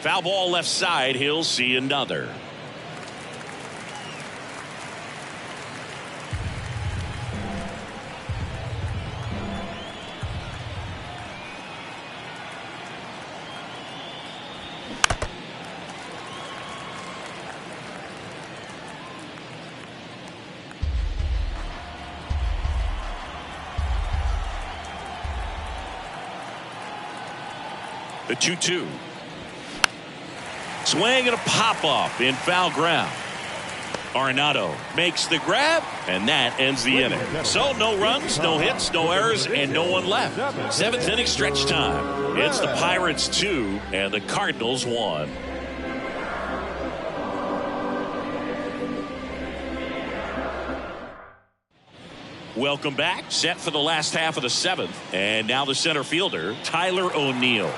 Foul ball left side. He'll see another. The 2-2. Swing and a pop-up in foul ground. Arenado makes the grab, and that ends the inning. So no runs, no hits, no errors, and no one left. 7th inning stretch time. It's the Pirates 2 and the Cardinals 1. Welcome back. Set for the last half of the 7th. And now the center fielder, Tyler O'Neill.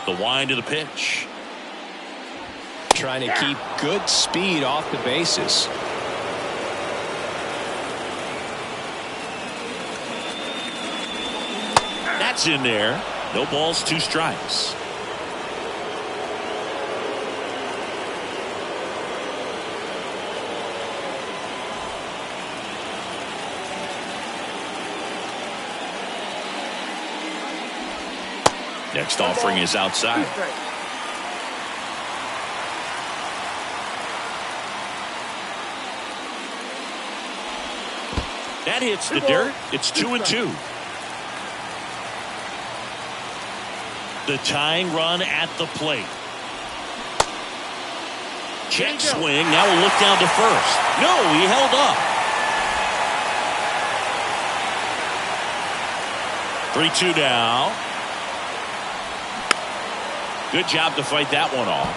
The wind of the pitch. Trying to keep good speed off the bases. That's in there. No balls, 2 strikes. Next offering is outside. That hits the dirt. It's 2-2. The tying run at the plate. Check swing. Now we'll look down to first. No, he held up. 3-2 now. Good job to fight that one off.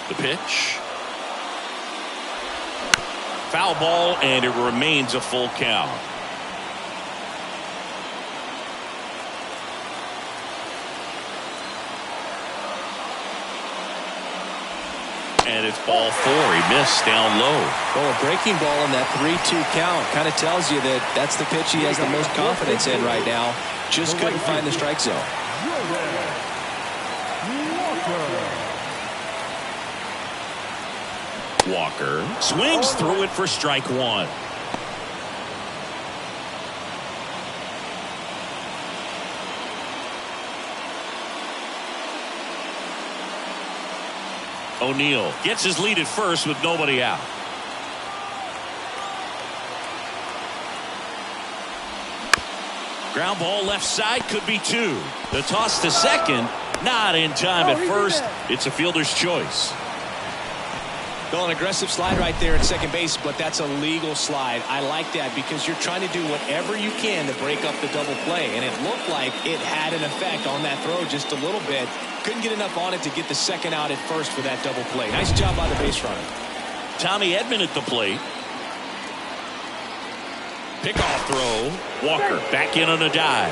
The pitch. Foul ball, and it remains a full count. And it's ball 4. He missed down low. Well, a breaking ball in that 3-2 count kind of tells you that that's the pitch he has the most confidence in right now. Just couldn't find the strike zone. Walker swings through it for strike 1. O'Neill gets his lead at first with nobody out. Ground ball left side, could be 2. The toss to second, not in time at first. It's a fielder's choice. Well, an aggressive slide right there at second base, but that's a legal slide. I like that because you're trying to do whatever you can to break up the double play, and it looked like it had an effect on that throw just a little bit. Couldn't get enough on it to get the second out at first for that double play. Nice job by the base runner. Tommy Edman at the plate. Pickoff throw. Walker back in on a dive.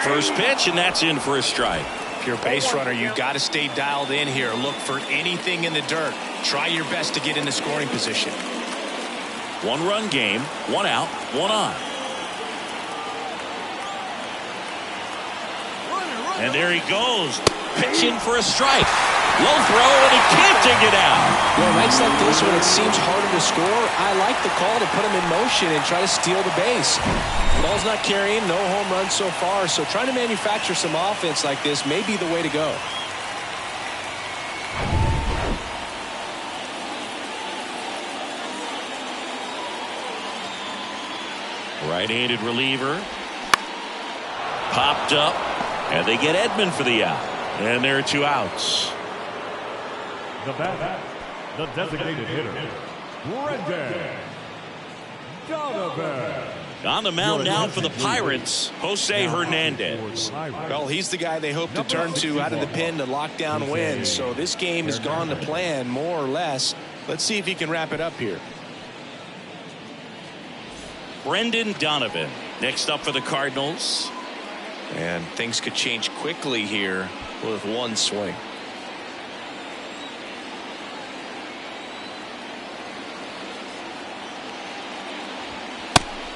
First pitch, and that's in for a strike. If you're a base runner, you've got to stay dialed in here. Look for anything in the dirt. Try your best to get into scoring position. 1-run game, 1 out, 1 on. And there he goes, pitching for a strike. Low throw, and he can't dig it out. Well, nights like this when it seems harder to score, I like the call to put him in motion and try to steal the base. Ball's not carrying, no home runs so far, so trying to manufacture some offense like this may be the way to go. Right-handed reliever. Popped up, and they get Edman for the out. And there are 2 outs. The bat, the designated hitter, Brendan Donovan. On the mound now for the Pirates, Jose Hernandez. Well, he's the guy they hope to turn to out of the pen to lock down wins. So this game has gone to plan, more or less. Let's see if he can wrap it up here. Brendan Donovan next up for the Cardinals. And things could change quickly here with one swing.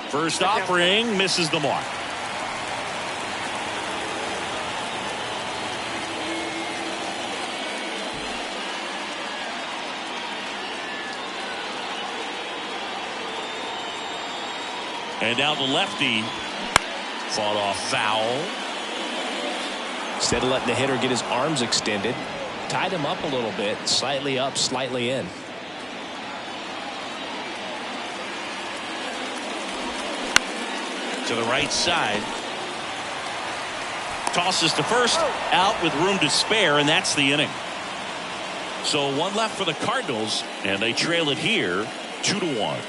First offering misses the mark. And now the lefty fought off foul. Instead of letting the hitter get his arms extended, tied him up a little bit, slightly up, slightly in. To the right side. Tosses to first, out with room to spare, and that's the inning. So one left for the Cardinals, and they trail it here 2-1.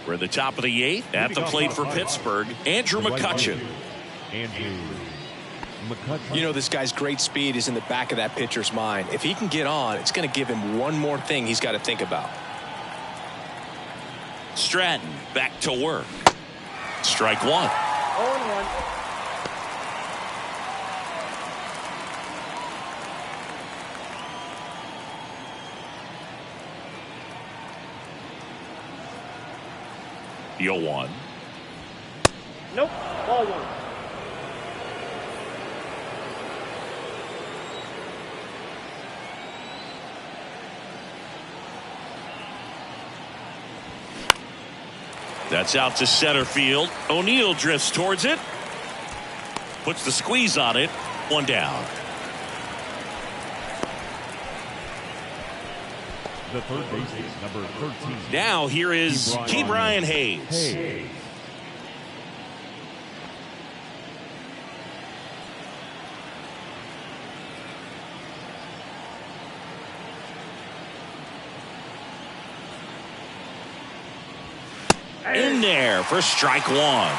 We're at the top of the 8th. At the plate for Pittsburgh, Andrew McCutchen. You know, this guy's great speed is in the back of that pitcher's mind. If he can get on, it's going to give him one more thing he's got to think about. Stratton back to work. Strike one. 0-1. The 0-1. Nope. Ball one. That's out to center field. O'Neill drifts towards it. Puts the squeeze on it. One down. The third baseman, number 13. Now here is Ke'Bryan Hayes. In there for strike one.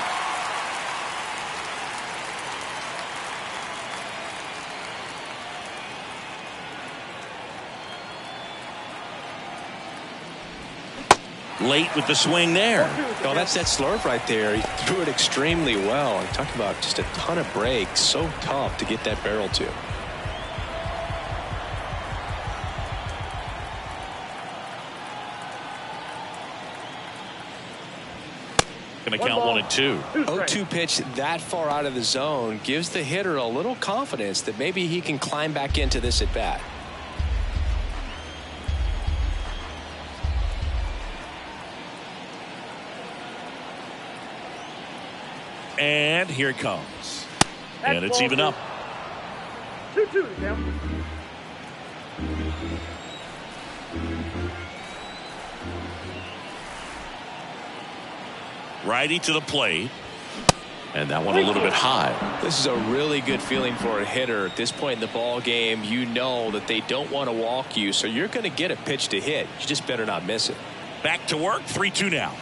Late with the swing there. Oh, that's that slurve right there. He threw it extremely well. He talked about just a ton of breaks. So tough to get that barrel to. Going to count 1 and 2. 0-2 pitch that far out of the zone gives the hitter a little confidence that maybe he can climb back into this at bat. And here it comes. And it's even up. 2-2 now. Righty to the plate. And that one a little bit high. This is a really good feeling for a hitter. At this point in the ball game, you know that they don't want to walk you, so you're going to get a pitch to hit. You just better not miss it. Back to work. 3-2 now.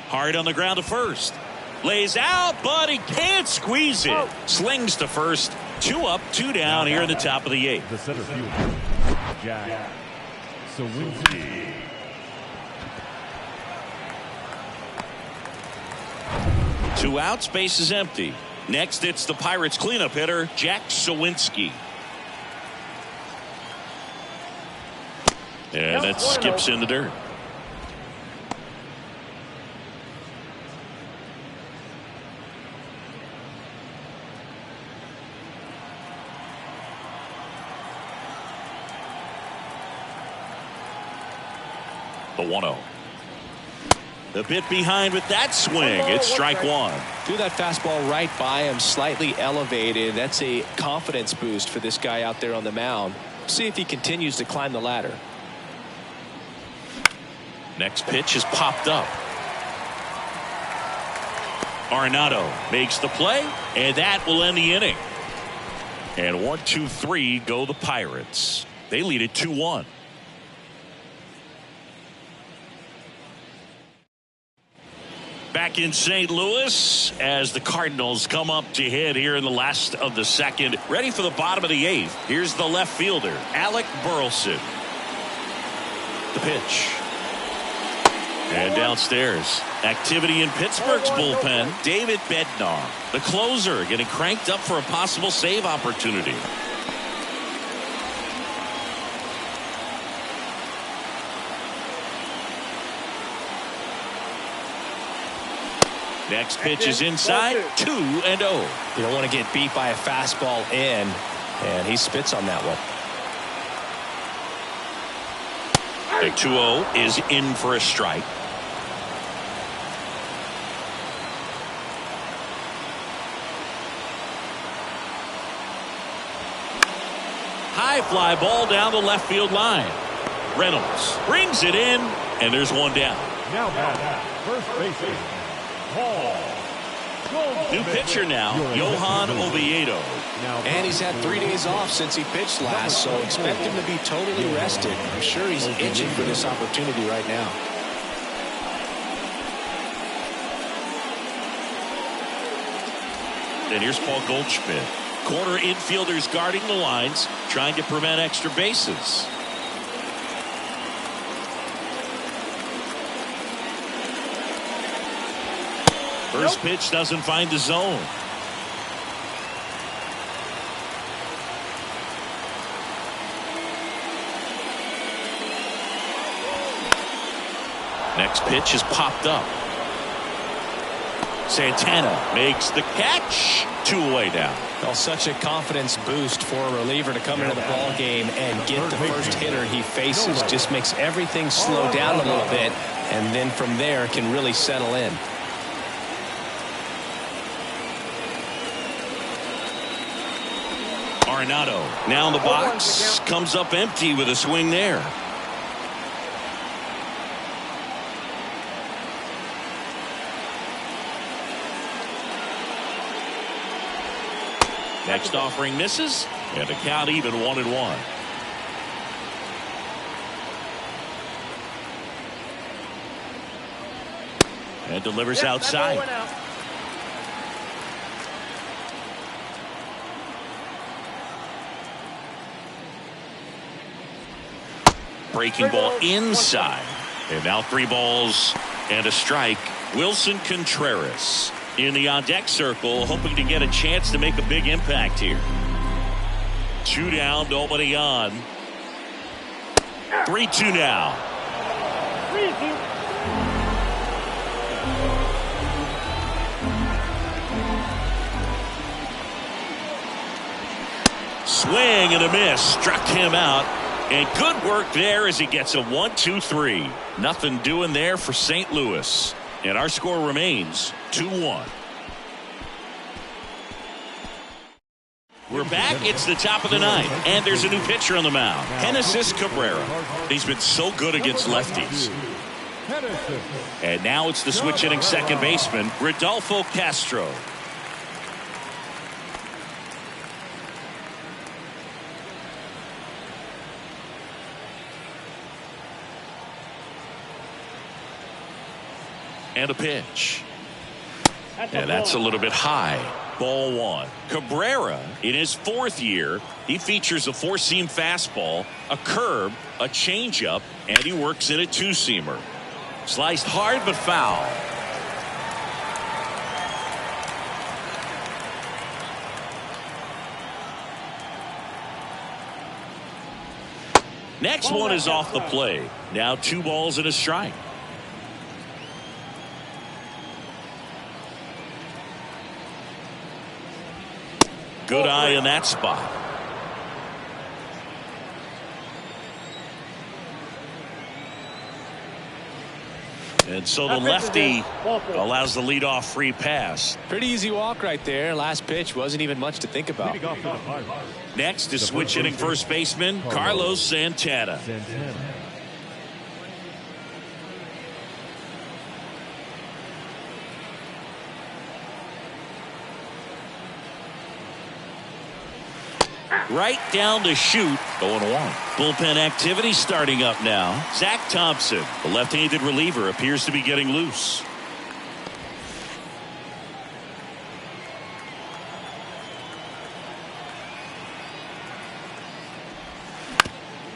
Hard on the ground to first. Lays out, but he can't squeeze it. Slings to first. 2 up, 2 down here in the top of the 8th. The center fielder, Jack Sawinski. 2 outs, base is empty. Next, it's the Pirates cleanup hitter, Jack Sawinski. And that skips in the dirt. The 1-0. The bit behind with that swing. It's strike one. Threw that fastball right by him, slightly elevated. That's a confidence boost for this guy out there on the mound. See if he continues to climb the ladder. Next pitch is popped up. Arenado makes the play, and that will end the inning. And 1, 2, 3 go the Pirates. They lead it 2-1. Back in St. Louis as the Cardinals come up to hit here in the last of the second. Ready for the bottom of the 8th. Here's the left fielder, Alec Burleson. The pitch. And downstairs. Activity in Pittsburgh's bullpen. David Bednar, the closer, getting cranked up for a possible save opportunity. Next pitch is inside. 2-0. You don't want to get beat by a fastball in, and he spits on that one. A 2-0 is in for a strike. High fly ball down the left field line. Reynolds brings it in, and there's one down. Now back, first baseman, Paul. New pitcher now, Johan Oviedo. And he's had 3 days off since he pitched last, so expect him to be totally rested. I'm sure he's itching for this opportunity right now. And here's Paul Goldschmidt. Corner infielders guarding the lines, trying to prevent extra bases. First pitch doesn't find the zone. Next pitch is popped up. Santana makes the catch. 2 away now. Well, such a confidence boost for a reliever to come into the ball game and get the first hitter he faces. Just makes everything slow down a little bit, and then from there can really settle in. Arenado now in the box, comes up empty with a swing there. Next offering misses, and the count even 1-1. And delivers outside. Breaking ball inside. And now 3 balls and a strike. Wilson Contreras in the on-deck circle, hoping to get a chance to make a big impact here. 2 down, nobody on. 3-2 now. 3-2. Swing and a miss. Struck him out. And good work there as he gets a 1-2-3. Nothing doing there for St. Louis. And our score remains 2-1. We're back. It's the top of the 9th. And there's a new pitcher on the mound. Genesis Cabrera. He's been so good against lefties. And now it's the switch hitting second baseman, Rodolfo Castro. And a pitch. And that's a little bit high. Ball 1. Cabrera, in his 4th year, he features a 4-seam fastball, a curve, a changeup, and he works in a 2-seamer. Sliced hard but foul. Next one is off the plate. Now 2 balls and a strike. Good eye in that spot. And so the lefty allows the leadoff free pass. Pretty easy walk right there. Last pitch wasn't even much to think about. Next is switch hitting first baseman Carlos Santana. Right down the chute, 0-1. Bullpen activity starting up now. Zach Thompson, the left-handed reliever, appears to be getting loose.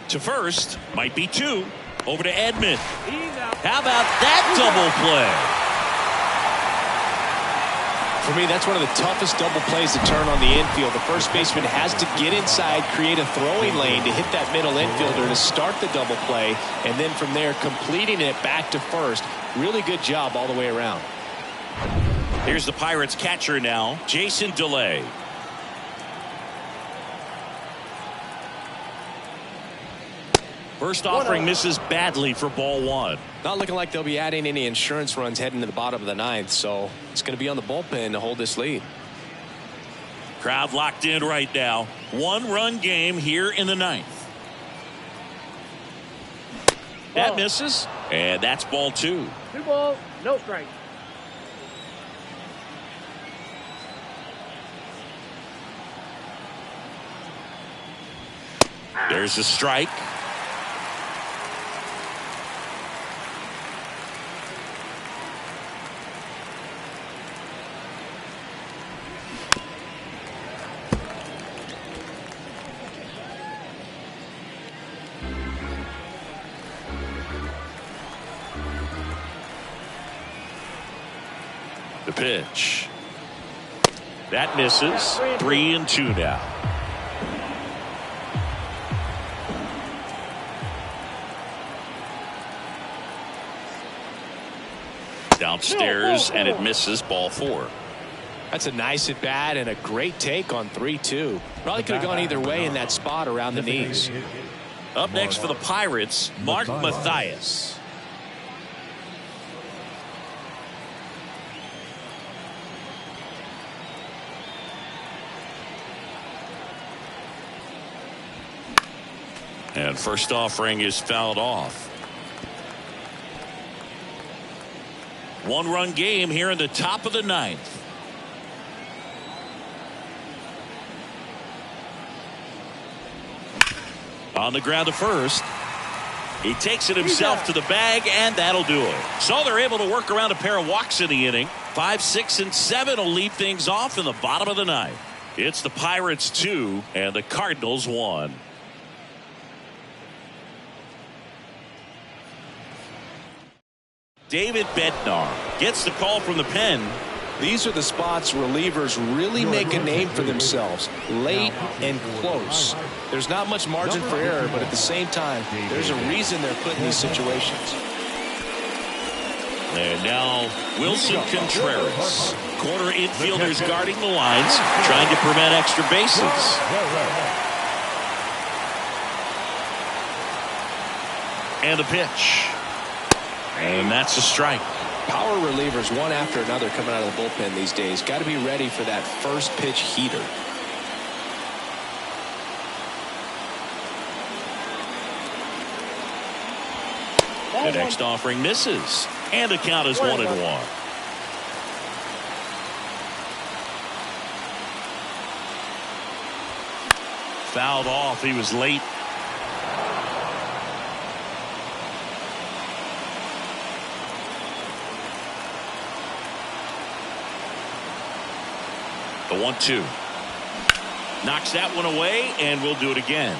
To first, might be 2. Over to Edman. He's out. How about that double play? For me, that's one of the toughest double plays to turn on the infield. The first baseman has to get inside, create a throwing lane to hit that middle infielder to start the double play, and then from there completing it back to first. Really good job all the way around. Here's the Pirates catcher now, Jason DeLay. First offering misses badly for ball one. Not looking like they'll be adding any insurance runs heading to the bottom of the ninth, so it's going to be on the bullpen to hold this lead. Crowd locked in right now. 1-run game here in the ninth. That misses, and that's ball two. 2 balls, no strikes. There's a strike. The pitch. That misses. 3-2 now. Downstairs, and it misses ball four. That's a nice at bat and a great take on 3-2. Probably could have gone either way in that spot around the knees. Up next for the Pirates, Mark Mathias. And first offering is fouled off. 1-run game here in the top of the ninth. On the ground to first. He takes it himself to the bag, and that'll do it. So they're able to work around a pair of walks in the inning. 5, 6, and 7 will lead things off in the bottom of the ninth. It's the Pirates 2 and the Cardinals 1. David Bednar gets the call from the pen. These are the spots relievers really make a name for themselves. Late and close. There's not much margin for error, but at the same time, there's a reason they're put in these situations. And now Wilson Contreras. Corner infielders guarding the lines, trying to prevent extra bases. And the pitch. And that's a strike. Power relievers one after another coming out of the bullpen these days. Got to be ready for that first pitch heater. The next offering misses, and the count is 1-1. Fouled off. He was late. The 1-2. Knocks that one away, and we'll do it again.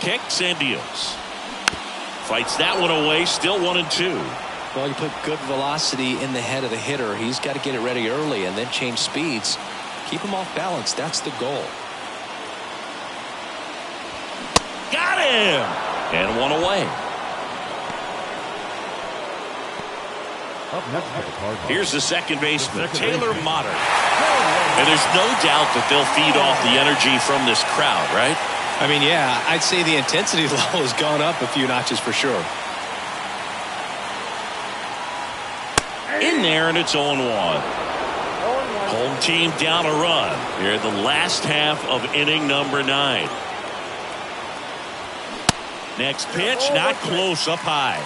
Kicks and deals. Fights that one away, still 1-2. Well, you put good velocity in the head of the hitter. He's got to get it ready early and then change speeds. Keep him off balance. That's the goal. Got him! And one away. Up next for the Cardinals. Here's the second baseman, Taylor Motter. And there's no doubt that they'll feed off the energy from this crowd, right? I mean, yeah, I'd say the intensity level has gone up a few notches for sure. In there, and it's 0-1. Home team down a run here in the last half of inning number 9. Next pitch, not close, up high.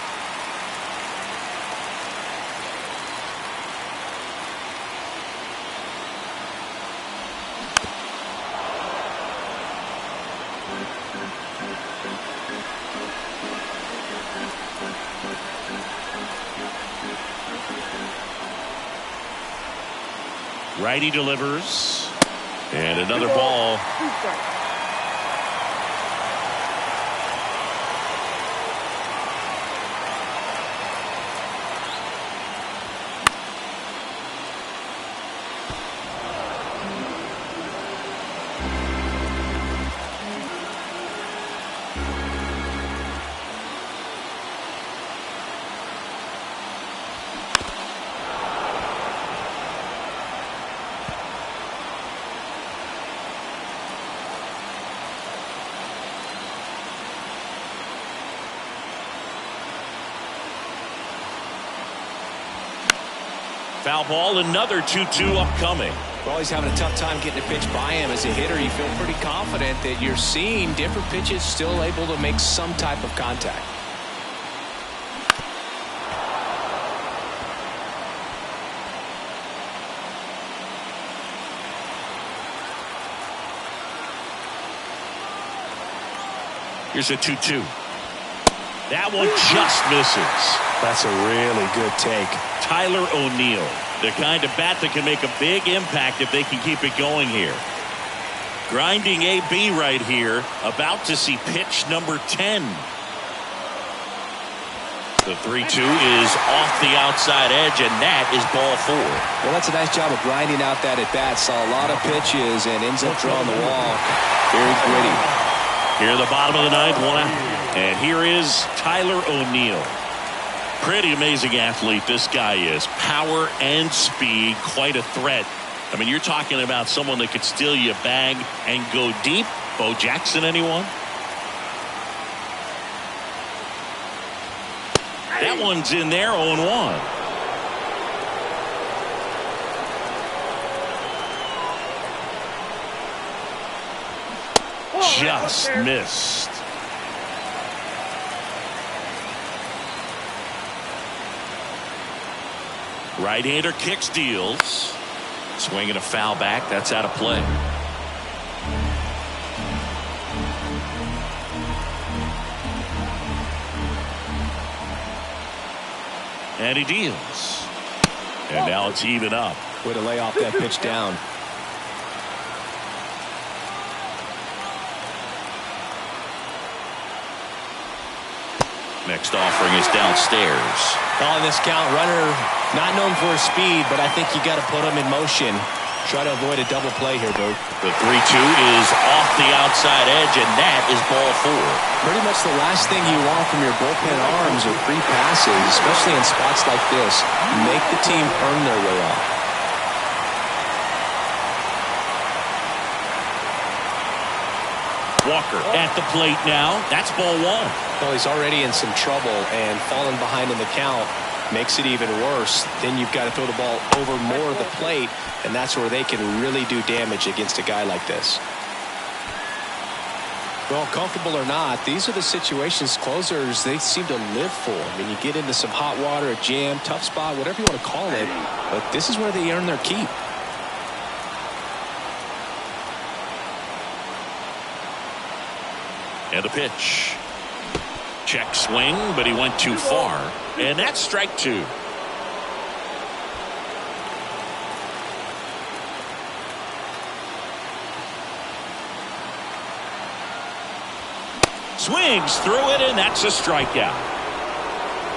Righty delivers. And another ball. 2 strikes. Foul ball, another 2-2 upcoming. Well, he's having a tough time getting a pitch by him. As a hitter, you feel pretty confident that you're seeing different pitches still able to make some type of contact. Here's a 2-2. That one just misses. That's a really good take. Tyler O'Neill, the kind of bat that can make a big impact if they can keep it going here. Grinding AB right here, about to see pitch number 10. The 3-2 is off the outside edge, and that is ball 4. Well, that's a nice job of grinding out that at bat. Saw a lot of pitches and ends up drawing the walk. Very gritty. Here in the bottom of the 9th, 1 out. And here is Tyler O'Neill. Pretty amazing athlete this guy is. Power and speed, quite a threat. I mean, you're talking about someone that could steal you a bag and go deep. Bo Jackson, anyone? That one's in there, 0-1. Just missed. Right-hander kicks, deals. Swinging a foul back. That's out of play. And he deals. And now it's even up. Way to lay off that pitch down. Next offering is downstairs. On this count, runner not known for his speed, but I think you got to put him in motion. Try to avoid a double play here, Bert. The 3-2 is off the outside edge, and that is ball 4. Pretty much the last thing you want from your bullpen arms are free passes, especially in spots like this. Make the team earn their way off. Walker at the plate now. That's ball 1. Well, he's already in some trouble, and falling behind in the count makes it even worse. Then you've got to throw the ball over more of the plate, and that's where they can really do damage against a guy like this. Well, comfortable or not, these are the situations closers they seem to live for. I mean, you get into some hot water, a jam, tough spot, whatever you want to call it, but this is where they earn their keep. And the pitch. Check swing, but he went too far. And that's strike 2. Swings through it, and that's a strikeout.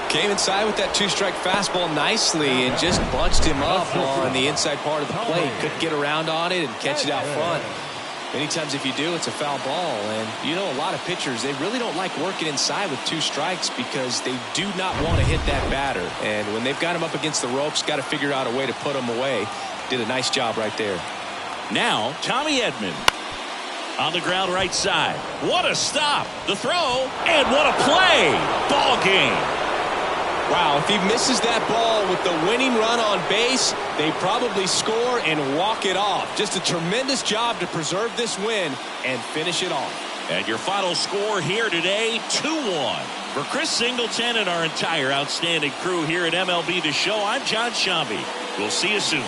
Came inside with that 2-strike fastball nicely and just bunched him up on the inside part of the plate. Couldn't get around on it and catch it out front. Many times if you do, it's a foul ball. And you know, a lot of pitchers, they really don't like working inside with 2 strikes because they do not want to hit that batter. And when they've got him up against the ropes, got to figure out a way to put him away. Did a nice job right there. Now, Tommy Edman on the ground right side. What a stop. The throw, and what a play. Ball game. Wow, if he misses that ball with the winning run on base, they probably score and walk it off. Just a tremendous job to preserve this win and finish it off. And your final score here today, 2-1. For Chris Singleton and our entire outstanding crew here at MLB The Show, I'm John Shambi. We'll see you soon.